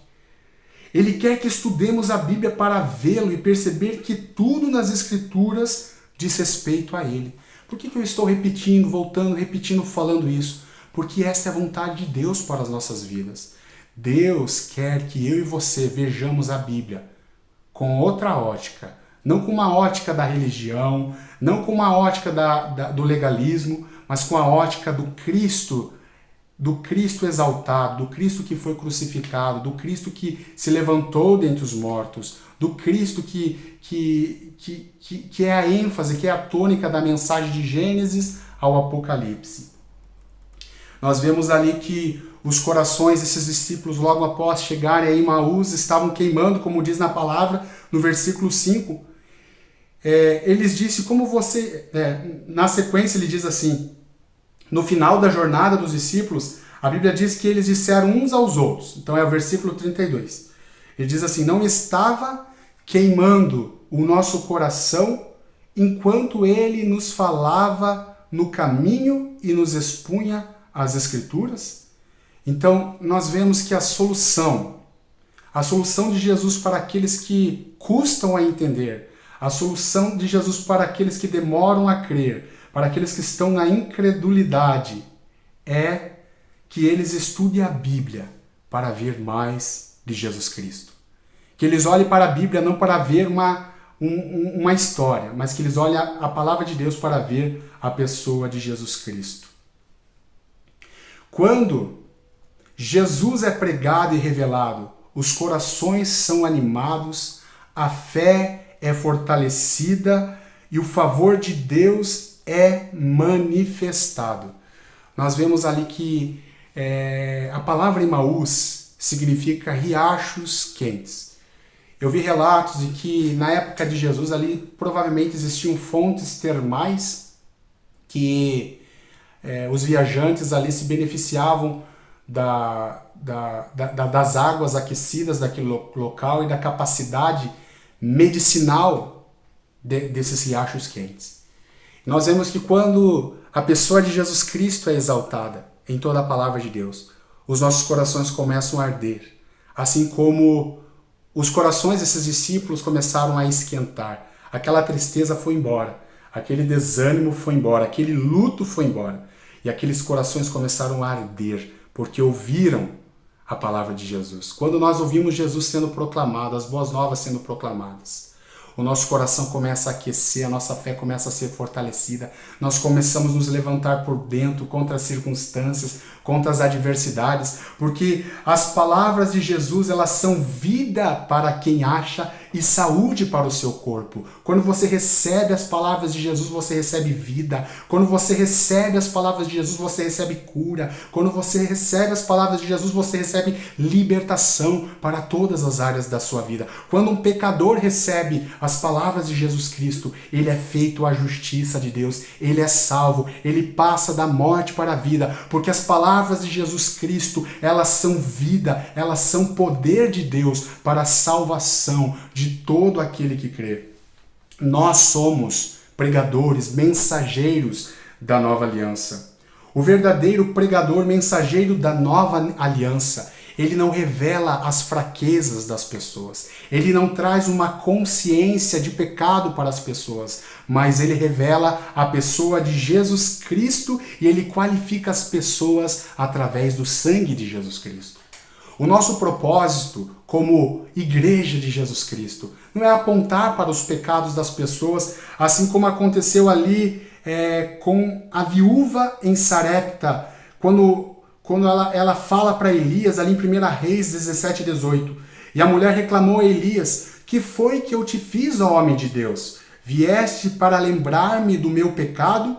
Ele quer que estudemos a Bíblia para vê-lo e perceber que tudo nas Escrituras diz respeito a Ele. Por que eu estou repetindo, falando isso? Porque essa é a vontade de Deus para as nossas vidas. Deus quer que eu e você vejamos a Bíblia com outra ótica. Não com uma ótica da religião, não com uma ótica do legalismo, mas com a ótica do Cristo exaltado, do Cristo que foi crucificado, do Cristo que se levantou dentre os mortos, do Cristo que é a ênfase, que é a tônica da mensagem de Gênesis ao Apocalipse. Nós vemos ali que os corações desses discípulos, logo após chegarem a Emaús, estavam queimando, como diz na palavra, no versículo 5. Eles disse, como você... na sequência ele diz assim, no final da jornada dos discípulos, a Bíblia diz que eles disseram uns aos outros. Então é o versículo 32. Ele diz assim, não estava queimando o nosso coração enquanto ele nos falava no caminho e nos expunha as Escrituras? Então nós vemos que a solução de Jesus para aqueles que custam a entender, a solução de Jesus para aqueles que demoram a crer, para aqueles que estão na incredulidade, é que eles estudem a Bíblia para ver mais de Jesus Cristo. Que eles olhem para a Bíblia não para ver uma história, mas que eles olhem a palavra de Deus para ver a pessoa de Jesus Cristo. Quando Jesus é pregado e revelado, os corações são animados, a fé é fortalecida e o favor de Deus é manifestado. Nós vemos ali que a palavra Emaús significa riachos quentes. Eu vi relatos de que na época de Jesus ali provavelmente existiam fontes termais que os viajantes ali se beneficiavam das águas aquecidas daquele local e da capacidade medicinal desses riachos quentes. Nós vemos que quando a pessoa de Jesus Cristo é exaltada em toda a palavra de Deus, os nossos corações começam a arder, assim como os corações desses discípulos começaram a esquentar. Aquela tristeza foi embora, aquele desânimo foi embora, aquele luto foi embora, e aqueles corações começaram a arder, porque ouviram a palavra de Jesus. Quando nós ouvimos Jesus sendo proclamado, as boas novas sendo proclamadas, o nosso coração começa a aquecer, a nossa fé começa a ser fortalecida, nós começamos a nos levantar por dentro contra as circunstâncias, contra as adversidades, porque as palavras de Jesus, elas são vida para quem acha e saúde para o seu corpo. Quando você recebe as palavras de Jesus, você recebe vida. Quando você recebe as palavras de Jesus, você recebe cura. Quando você recebe as palavras de Jesus, você recebe libertação para todas as áreas da sua vida. Quando um pecador recebe as palavras de Jesus Cristo, ele é feito à justiça de Deus, ele é salvo, ele passa da morte para a vida, porque as palavras de Jesus Cristo, elas são vida, elas são poder de Deus para a salvação de todo aquele que crê. Nós somos pregadores, mensageiros da nova aliança. O verdadeiro pregador, mensageiro da nova aliança, ele não revela as fraquezas das pessoas. Ele não traz uma consciência de pecado para as pessoas, mas ele revela a pessoa de Jesus Cristo e ele qualifica as pessoas através do sangue de Jesus Cristo. O nosso propósito como igreja de Jesus Cristo não é apontar para os pecados das pessoas, assim como aconteceu ali com a viúva em Sarepta, quando ela fala para Elias, ali em 1 Reis 17, 18, e a mulher reclamou a Elias: que foi que eu te fiz, ó homem de Deus? Vieste para lembrar-me do meu pecado?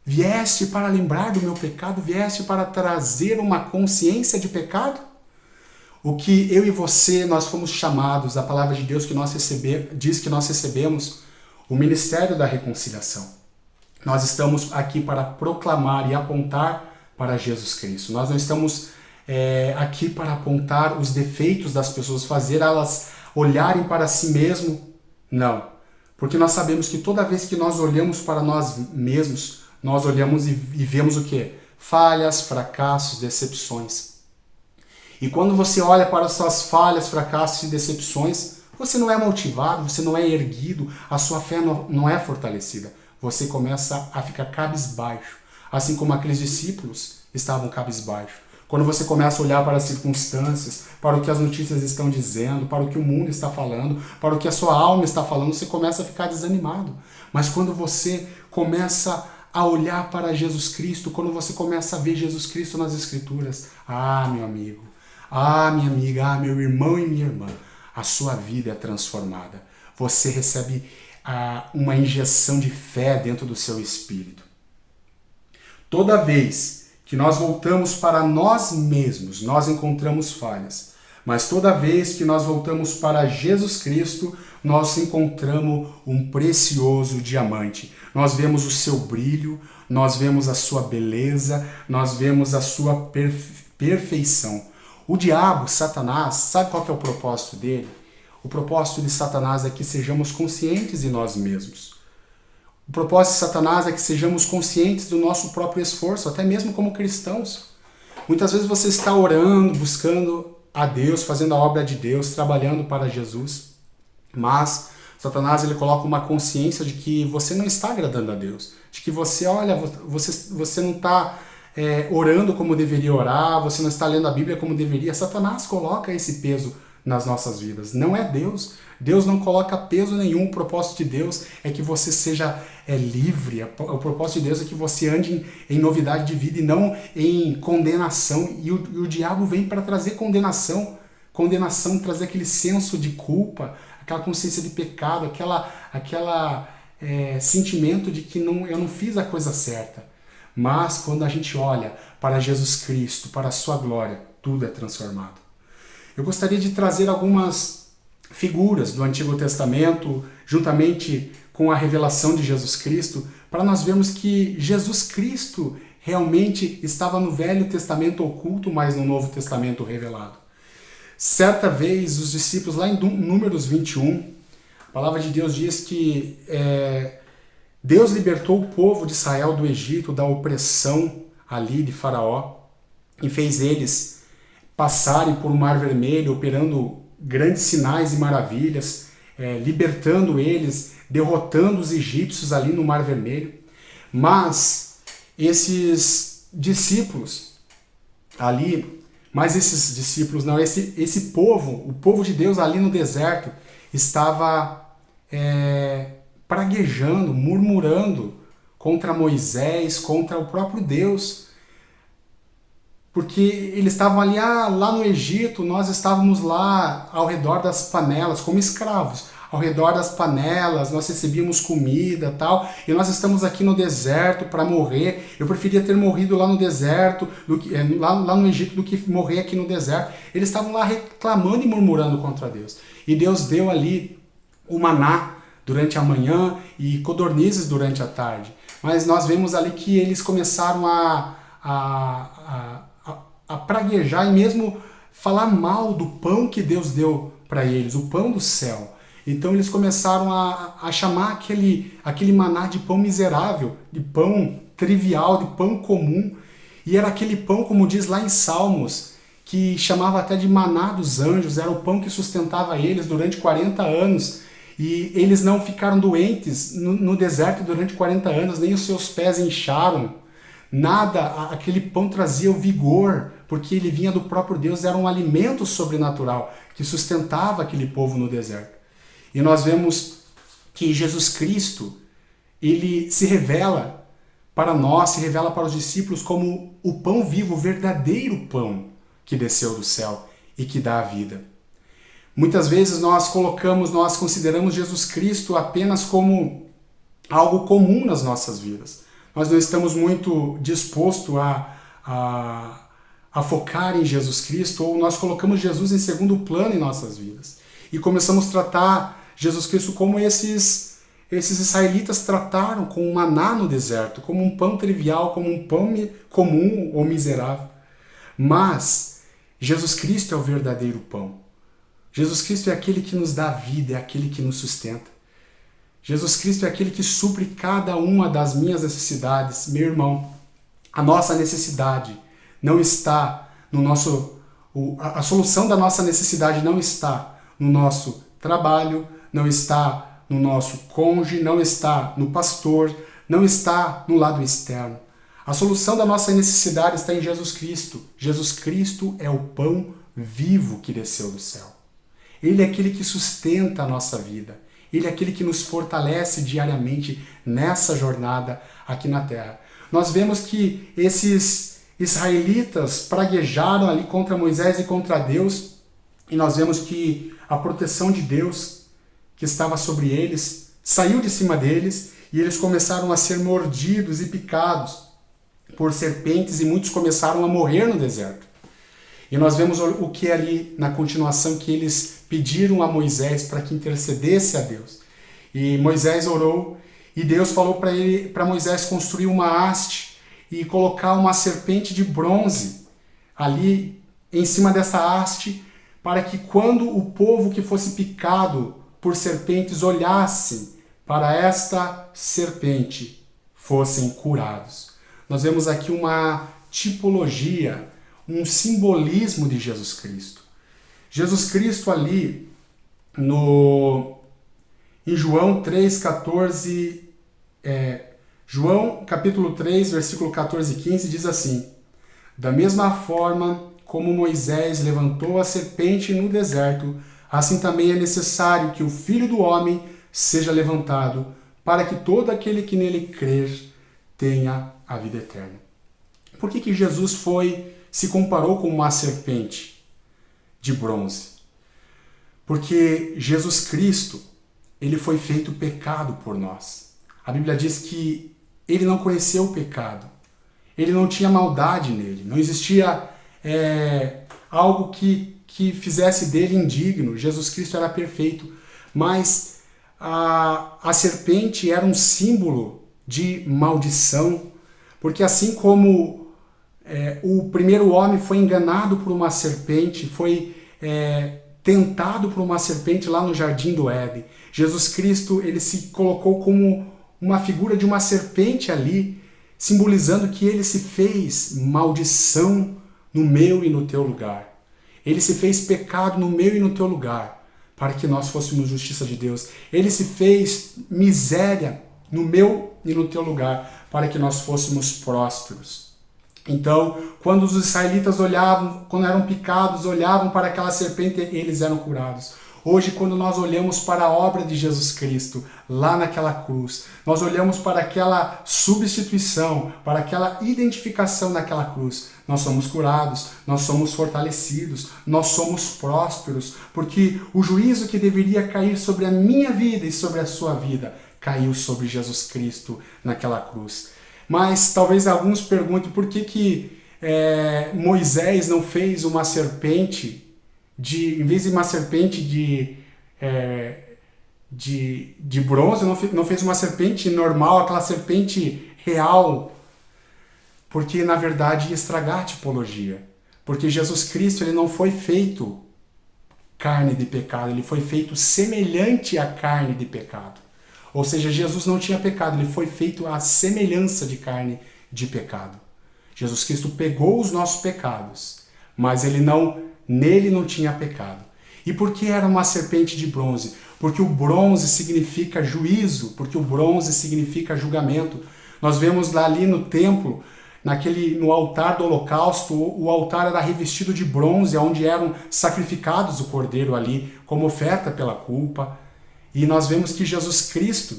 Vieste para lembrar do meu pecado? Vieste para trazer uma consciência de pecado? O que eu e você, nós fomos chamados, a palavra de Deus que diz que nós recebemos o ministério da reconciliação. Nós estamos aqui para proclamar e apontar para Jesus Cristo. Nós não estamos aqui para apontar os defeitos das pessoas, fazer elas olharem para si mesmo. Não. Porque nós sabemos que toda vez que nós olhamos para nós mesmos, nós olhamos e vemos o quê? Falhas, fracassos, decepções. E quando você olha para as suas falhas, fracassos e decepções, você não é motivado, você não é erguido, a sua fé não é fortalecida. Você começa a ficar cabisbaixo, assim como aqueles discípulos estavam cabisbaixo. Quando você começa a olhar para as circunstâncias, para o que as notícias estão dizendo, para o que o mundo está falando, para o que a sua alma está falando, você começa a ficar desanimado. Mas quando você começa a olhar para Jesus Cristo, quando você começa a ver Jesus Cristo nas Escrituras, meu amigo, minha amiga, meu irmão e minha irmã, a sua vida é transformada. Você recebe uma injeção de fé dentro do seu espírito. Toda vez que nós voltamos para nós mesmos, nós encontramos falhas. Mas toda vez que nós voltamos para Jesus Cristo, nós encontramos um precioso diamante. Nós vemos o seu brilho, nós vemos a sua beleza, nós vemos a sua perfeição. O diabo, Satanás, sabe qual que é o propósito dele? O propósito de Satanás é que sejamos conscientes de nós mesmos. O propósito de Satanás é que sejamos conscientes do nosso próprio esforço, até mesmo como cristãos. Muitas vezes você está orando, buscando a Deus, fazendo a obra de Deus, trabalhando para Jesus, mas Satanás ele coloca uma consciência de que você não está agradando a Deus, de que você não está orando como deveria orar, você não está lendo a Bíblia como deveria. Satanás coloca esse peso nas nossas vidas. Não é Deus. Deus não coloca peso nenhum. O propósito de Deus é que você seja livre. O propósito de Deus é que você ande em novidade de vida e não em condenação. E o diabo vem para trazer condenação, trazer aquele senso de culpa, aquela consciência de pecado, aquela sentimento de que eu não fiz a coisa certa. Mas quando a gente olha para Jesus Cristo, para a sua glória, tudo é transformado. Eu gostaria de trazer algumas figuras do Antigo Testamento, juntamente com a revelação de Jesus Cristo, para nós vermos que Jesus Cristo realmente estava no Velho Testamento oculto, mas no Novo Testamento revelado. Certa vez, os discípulos, lá em Números 21, a palavra de Deus diz que Deus libertou o povo de Israel do Egito, da opressão ali de Faraó, e fez eles passarem por um mar vermelho, operando grandes sinais e maravilhas, libertando eles, derrotando os egípcios ali no mar vermelho. Mas esses discípulos esse povo, o povo de Deus ali no deserto, estava praguejando, murmurando contra Moisés, contra o próprio Deus, porque eles estavam ali, lá no Egito, nós estávamos lá ao redor das panelas, como escravos, ao redor das panelas, nós recebíamos comida e tal, e nós estamos aqui no deserto para morrer. Eu preferia ter morrido lá no deserto, lá no Egito, do que morrer aqui no deserto. Eles estavam lá reclamando e murmurando contra Deus. E Deus deu ali o maná durante a manhã e codornizes durante a tarde. Mas nós vemos ali que eles começaram a praguejar e mesmo falar mal do pão que Deus deu para eles, o pão do céu. Então eles começaram a chamar aquele maná de pão miserável, de pão trivial, de pão comum. E era aquele pão, como diz lá em Salmos, que chamava até de maná dos anjos, era o pão que sustentava eles durante 40 anos. E eles não ficaram doentes no deserto durante 40 anos, nem os seus pés incharam. Nada, aquele pão trazia o vigor, porque ele vinha do próprio Deus, era um alimento sobrenatural que sustentava aquele povo no deserto. E nós vemos que Jesus Cristo, ele se revela para nós, se revela para os discípulos como o pão vivo, o verdadeiro pão que desceu do céu e que dá a vida. Muitas vezes nós consideramos Jesus Cristo apenas como algo comum nas nossas vidas. Nós não estamos muito dispostos a focar em Jesus Cristo, ou nós colocamos Jesus em segundo plano em nossas vidas. E começamos a tratar Jesus Cristo como esses israelitas trataram com o maná no deserto, como um pão trivial, como um pão comum ou miserável. Mas Jesus Cristo é o verdadeiro pão. Jesus Cristo é aquele que nos dá vida, é aquele que nos sustenta. Jesus Cristo é aquele que supre cada uma das minhas necessidades. Meu irmão, a nossa necessidade não está no nosso... A solução da nossa necessidade não está no nosso trabalho, não está no nosso cônjuge, não está no pastor, não está no lado externo. A solução da nossa necessidade está em Jesus Cristo. Jesus Cristo é o pão vivo que desceu do céu. Ele é aquele que sustenta a nossa vida. Ele é aquele que nos fortalece diariamente nessa jornada aqui na terra. Nós vemos que esses israelitas praguejaram ali contra Moisés e contra Deus, e nós vemos que a proteção de Deus que estava sobre eles saiu de cima deles, e eles começaram a ser mordidos e picados por serpentes, e muitos começaram a morrer no deserto. E nós vemos o que é ali na continuação, que eles pediram a Moisés para que intercedesse a Deus. E Moisés orou, e Deus falou para Moisés construir uma haste e colocar uma serpente de bronze ali em cima dessa haste, para que quando o povo que fosse picado por serpentes olhasse para esta serpente, fossem curados. Nós vemos aqui uma tipologia, um simbolismo de Jesus Cristo. Jesus Cristo ali, em João 3,14, João capítulo 3, versículo 14 e 15, diz assim: da mesma forma como Moisés levantou a serpente no deserto, assim também é necessário que o Filho do Homem seja levantado, para que todo aquele que nele crer tenha a vida eterna. Por que Jesus se comparou com uma serpente de bronze? Porque Jesus Cristo, ele foi feito pecado por nós. A Bíblia diz que ele não conheceu o pecado. Ele não tinha maldade nele. Não existia algo que fizesse dele indigno. Jesus Cristo era perfeito. Mas a serpente era um símbolo de maldição. Porque assim como o primeiro homem foi enganado por uma serpente, foi tentado por uma serpente lá no Jardim do Éden, Jesus Cristo, ele se colocou como uma figura de uma serpente ali, simbolizando que ele se fez maldição no meu e no teu lugar. Ele se fez pecado no meu e no teu lugar, para que nós fôssemos justiça de Deus. Ele se fez miséria no meu e no teu lugar, para que nós fôssemos prósperos. Então, quando os israelitas olhavam, quando eram picados, olhavam para aquela serpente, eles eram curados. Hoje, quando nós olhamos para a obra de Jesus Cristo, lá naquela cruz, nós olhamos para aquela substituição, para aquela identificação naquela cruz, nós somos curados, nós somos fortalecidos, nós somos prósperos, porque o juízo que deveria cair sobre a minha vida e sobre a sua vida, caiu sobre Jesus Cristo naquela cruz. Mas talvez alguns perguntem por que Moisés não fez uma serpente em vez de uma serpente de bronze, não fez uma serpente normal, aquela serpente real, porque na verdade ia estragar a tipologia. Porque Jesus Cristo, ele não foi feito carne de pecado, ele foi feito semelhante à carne de pecado. Ou seja, Jesus não tinha pecado, ele foi feito à semelhança de carne de pecado. Jesus Cristo pegou os nossos pecados, mas nele não tinha pecado. E por que era uma serpente de bronze? Porque o bronze significa juízo, porque o bronze significa julgamento. Nós vemos lá ali no templo, no altar do holocausto, o altar era revestido de bronze, onde eram sacrificados o cordeiro ali, como oferta pela culpa. E nós vemos que Jesus Cristo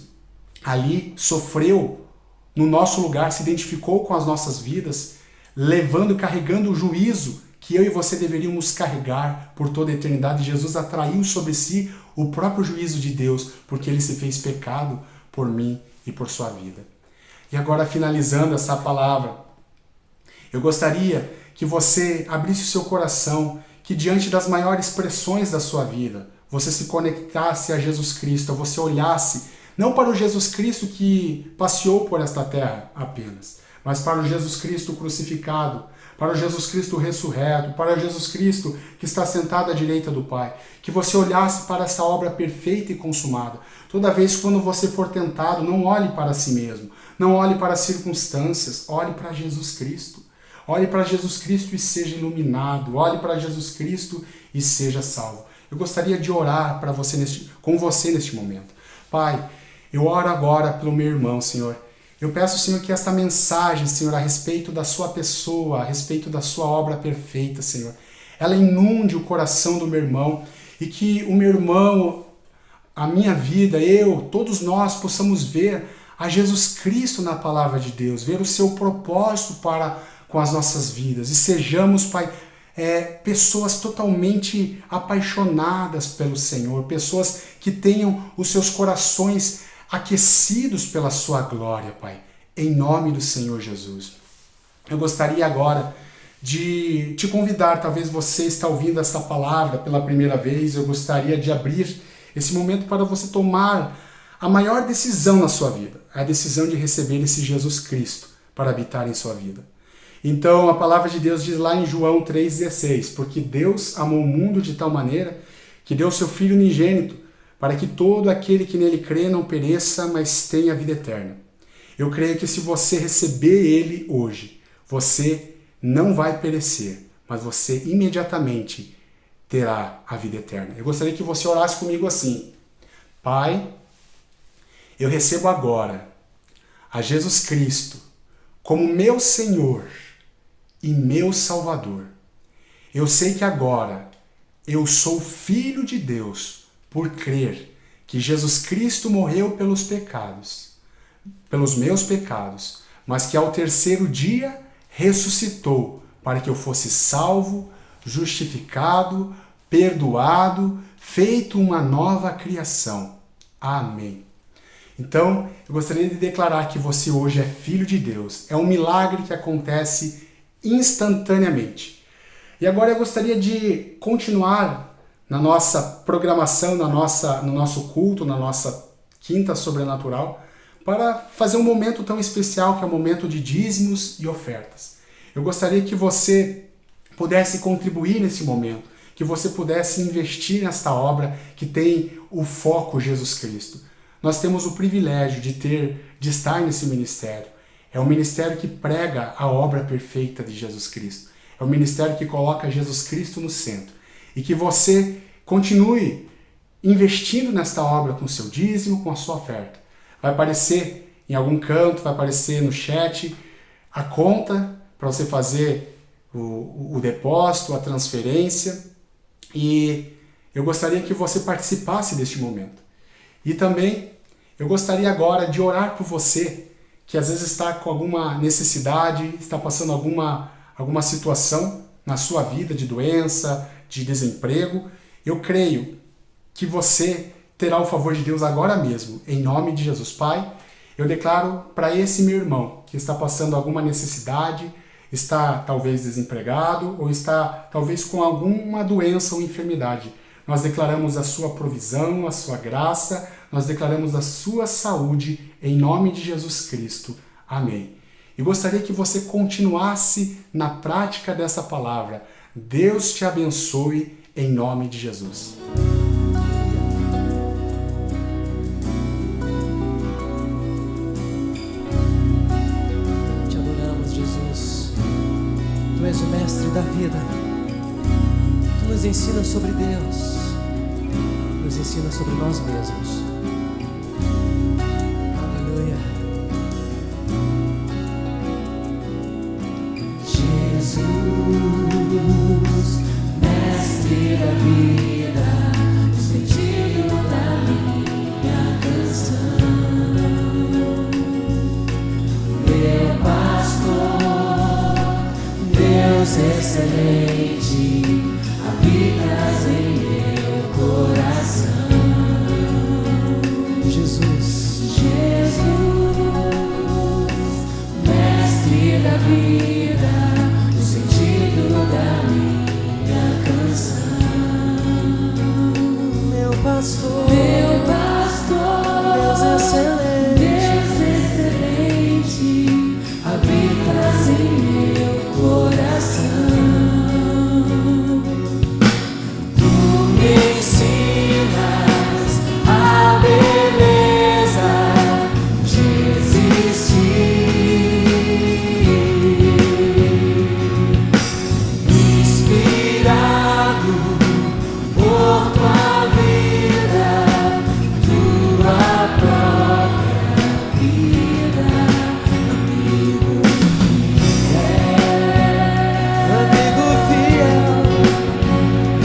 ali sofreu no nosso lugar, se identificou com as nossas vidas, levando e carregando o juízo que eu e você deveríamos carregar por toda a eternidade. Jesus atraiu sobre si o próprio juízo de Deus, porque ele se fez pecado por mim e por sua vida. E agora, finalizando essa palavra, eu gostaria que você abrisse o seu coração, que diante das maiores pressões da sua vida, você se conectasse a Jesus Cristo, você olhasse não para o Jesus Cristo que passeou por esta terra apenas, mas para o Jesus Cristo crucificado, para o Jesus Cristo ressurreto, para o Jesus Cristo que está sentado à direita do Pai. Que você olhasse para essa obra perfeita e consumada. Toda vez quando você for tentado, não olhe para si mesmo, não olhe para as circunstâncias, olhe para Jesus Cristo. Olhe para Jesus Cristo e seja iluminado, olhe para Jesus Cristo e seja salvo. Eu gostaria de orar com você neste momento. Pai, eu oro agora pelo meu irmão, Senhor. Eu peço, Senhor, que esta mensagem, Senhor, a respeito da sua pessoa, a respeito da sua obra perfeita, Senhor, ela inunde o coração do meu irmão e que o meu irmão, a minha vida, todos nós possamos ver a Jesus Cristo na palavra de Deus, ver o seu propósito com as nossas vidas e sejamos, Pai, pessoas totalmente apaixonadas pelo Senhor, pessoas que tenham os seus corações aquecidos pela sua glória, Pai, em nome do Senhor Jesus. Eu gostaria agora de te convidar, talvez você está ouvindo essa palavra pela primeira vez, eu gostaria de abrir esse momento para você tomar a maior decisão na sua vida, a decisão de receber esse Jesus Cristo para habitar em sua vida. Então a palavra de Deus diz lá em João 3,16, porque Deus amou o mundo de tal maneira que deu seu Filho unigênito, para que todo aquele que nele crê não pereça, mas tenha vida eterna. Eu creio que se você receber ele hoje, você não vai perecer, mas você imediatamente terá a vida eterna. Eu gostaria que você orasse comigo assim: Pai, eu recebo agora a Jesus Cristo como meu Senhor e meu Salvador. Eu sei que agora eu sou filho de Deus por crer que Jesus Cristo morreu pelos meus pecados, mas que ao terceiro dia ressuscitou para que eu fosse salvo, justificado, perdoado, feito uma nova criação. Amém. Então, eu gostaria de declarar que você hoje é filho de Deus. É um milagre que acontece instantaneamente. E agora eu gostaria de continuar na nossa programação, no nosso culto, na nossa quinta sobrenatural, para fazer um momento tão especial que é o momento de dízimos e ofertas. Eu gostaria que você pudesse contribuir nesse momento, que você pudesse investir nesta obra que tem o foco Jesus Cristo. Nós temos o privilégio de estar nesse ministério. É um ministério que prega a obra perfeita de Jesus Cristo. É um ministério que coloca Jesus Cristo no centro. E que você continue investindo nesta obra com o seu dízimo, com a sua oferta. Vai aparecer em algum canto, vai aparecer no chat a conta para você fazer o depósito, a transferência. E eu gostaria que você participasse deste momento. E também eu gostaria agora de orar por você que às vezes está com alguma necessidade, está passando alguma situação na sua vida de doença, de desemprego. Eu creio que você terá o favor de Deus agora mesmo, em nome de Jesus. Pai, eu declaro para esse meu irmão que está passando alguma necessidade, está talvez desempregado ou está talvez com alguma doença ou enfermidade. Nós declaramos a sua provisão, a sua graça, nós declaramos a sua saúde em nome de Jesus Cristo. Amém. E gostaria que você continuasse na prática dessa palavra. Deus te abençoe em nome de Jesus. Tu és o mestre da vida. Tu nos ensina sobre Deus, nos ensina sobre nós mesmos. Aleluia. Jesus, mestre da vida, o sentido da minha canção. Meu pastor, Deus excelente, habitas em meu coração. Jesus, mestre da vida, o sentido da minha canção. meu pastor, Deus excelente, habitas em meu coração. Tu me ensinas a beleza de existir, inspirado por tua vida, tua própria vida, amigo fiel,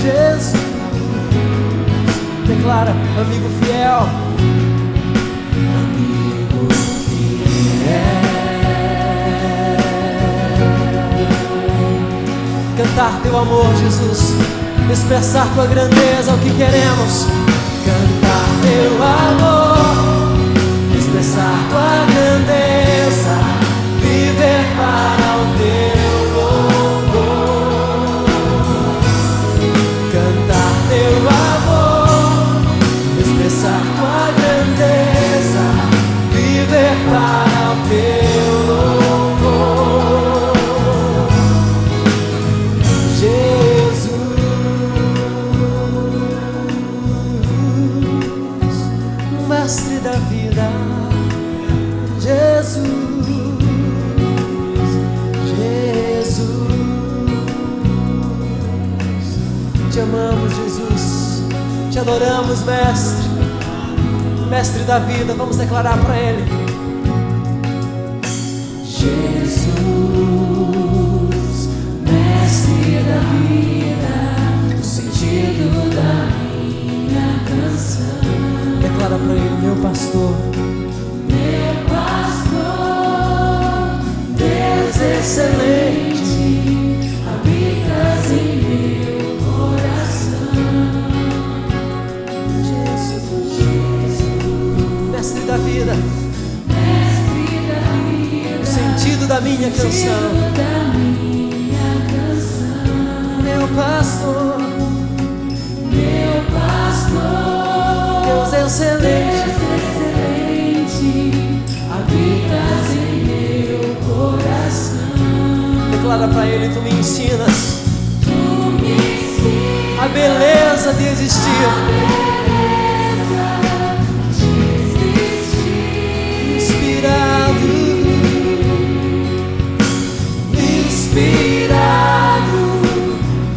Jesus. Declara, amigo fiel. Cantar teu amor, Jesus. Expressar tua grandeza é o que queremos. Cantar teu amor, expressar tua grandeza, viver para o teu louvor. Cantar teu amor, expressar tua grandeza, viver para o teu louvor. Jesus, mestre da vida. Jesus, te amamos, Jesus. Te adoramos, mestre. Mestre da vida, vamos declarar para Ele. Jesus, mestre da vida, o sentido da minha canção. Declara para Ele, meu pastor. Meu pastor, Deus excelente, habitas em meu coração. Mestre da vida, Mestre da vida, o sentido da minha canção. sentido da minha canção. Meu pastor, Deus excelente, habitas em meu coração. declara para Ele, tu me ensinas Tu me ensinas a beleza de existir. Inspirado, inspirado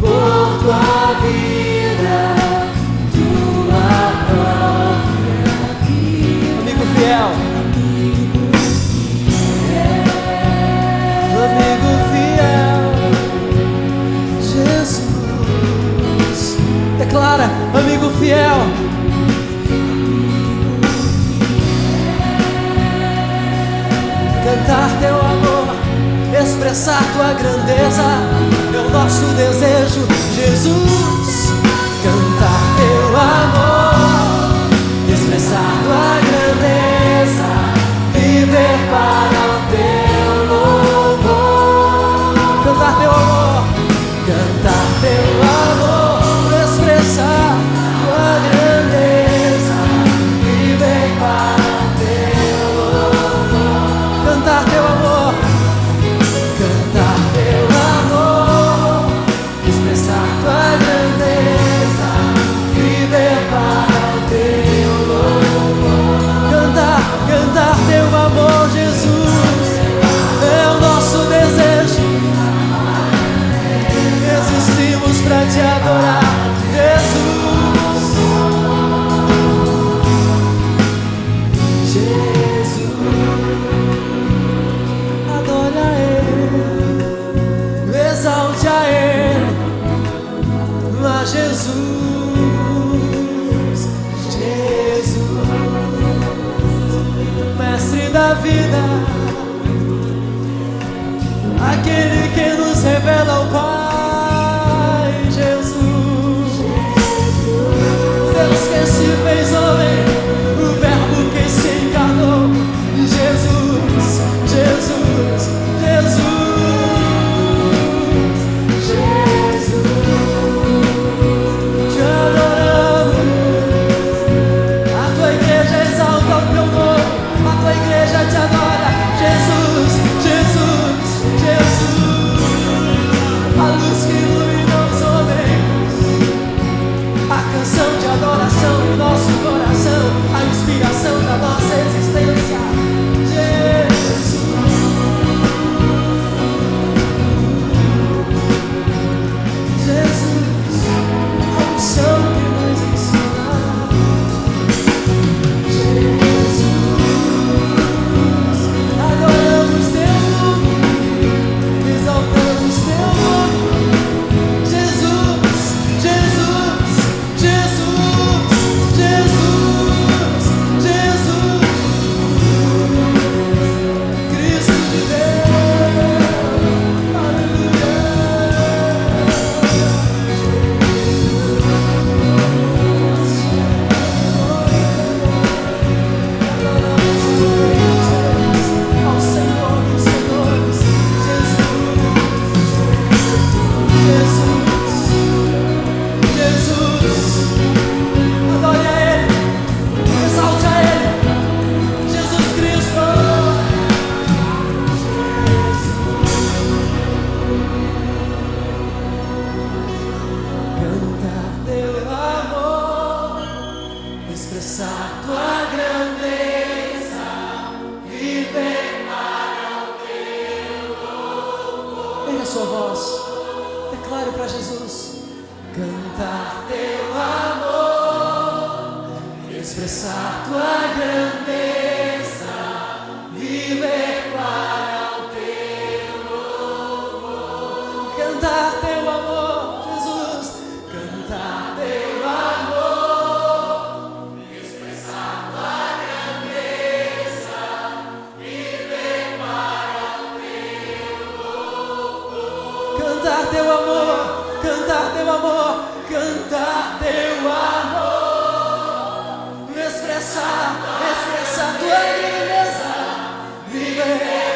por tua vida, tua própria vida. amigo fiel. Amigo fiel, Jesus. Declara, amigo fiel. Cantar teu amor, expressar tua grandeza é o nosso desejo, Jesus. Cantar teu amor, expressar tua grandeza, viver para o teu louvor. Cantar teu amor, cantar teu amor, expressar tua grandeza, viver para o teu louvor. Cantar teu amor, cantar teu amor, expressar tua grandeza. aquele que nos revela o Pai, Jesus. Deus que se fez homem, o Verbo que se encarnou, Jesus, Jesus, Jesus. Te adoramos, a tua igreja exalta o teu nome, a tua igreja te adora, Jesus, Jesus, Jesus. A luz que ilumina os homens, a canção de adoração em nosso coração, a inspiração da nossa existência, Jesus. Jesus, a unção que nos ensina, Jesus, adoramos teu nome, exaltamos teu nome, Jesus, Jesus, Jesus, Jesus, Jesus, Cristo de Deus, aleluia. Ao Senhor dos Senhores, Jesus, Jesus, adore a Ele, exalte a Ele, Jesus Cristo. Cantar teu amor, expressar tua grandeza, viver para o teu louvor. Erga a sua voz, declare para Jesus. Cantar teu amor, expressar tua grandeza, viver para o teu louvor. Cantar teu amor, Jesus, cantar teu amor, expressar tua grandeza, viver para o teu louvor. Cantar teu amor, cantar teu amor, cantar teu amor, expressar tua grandeza, viver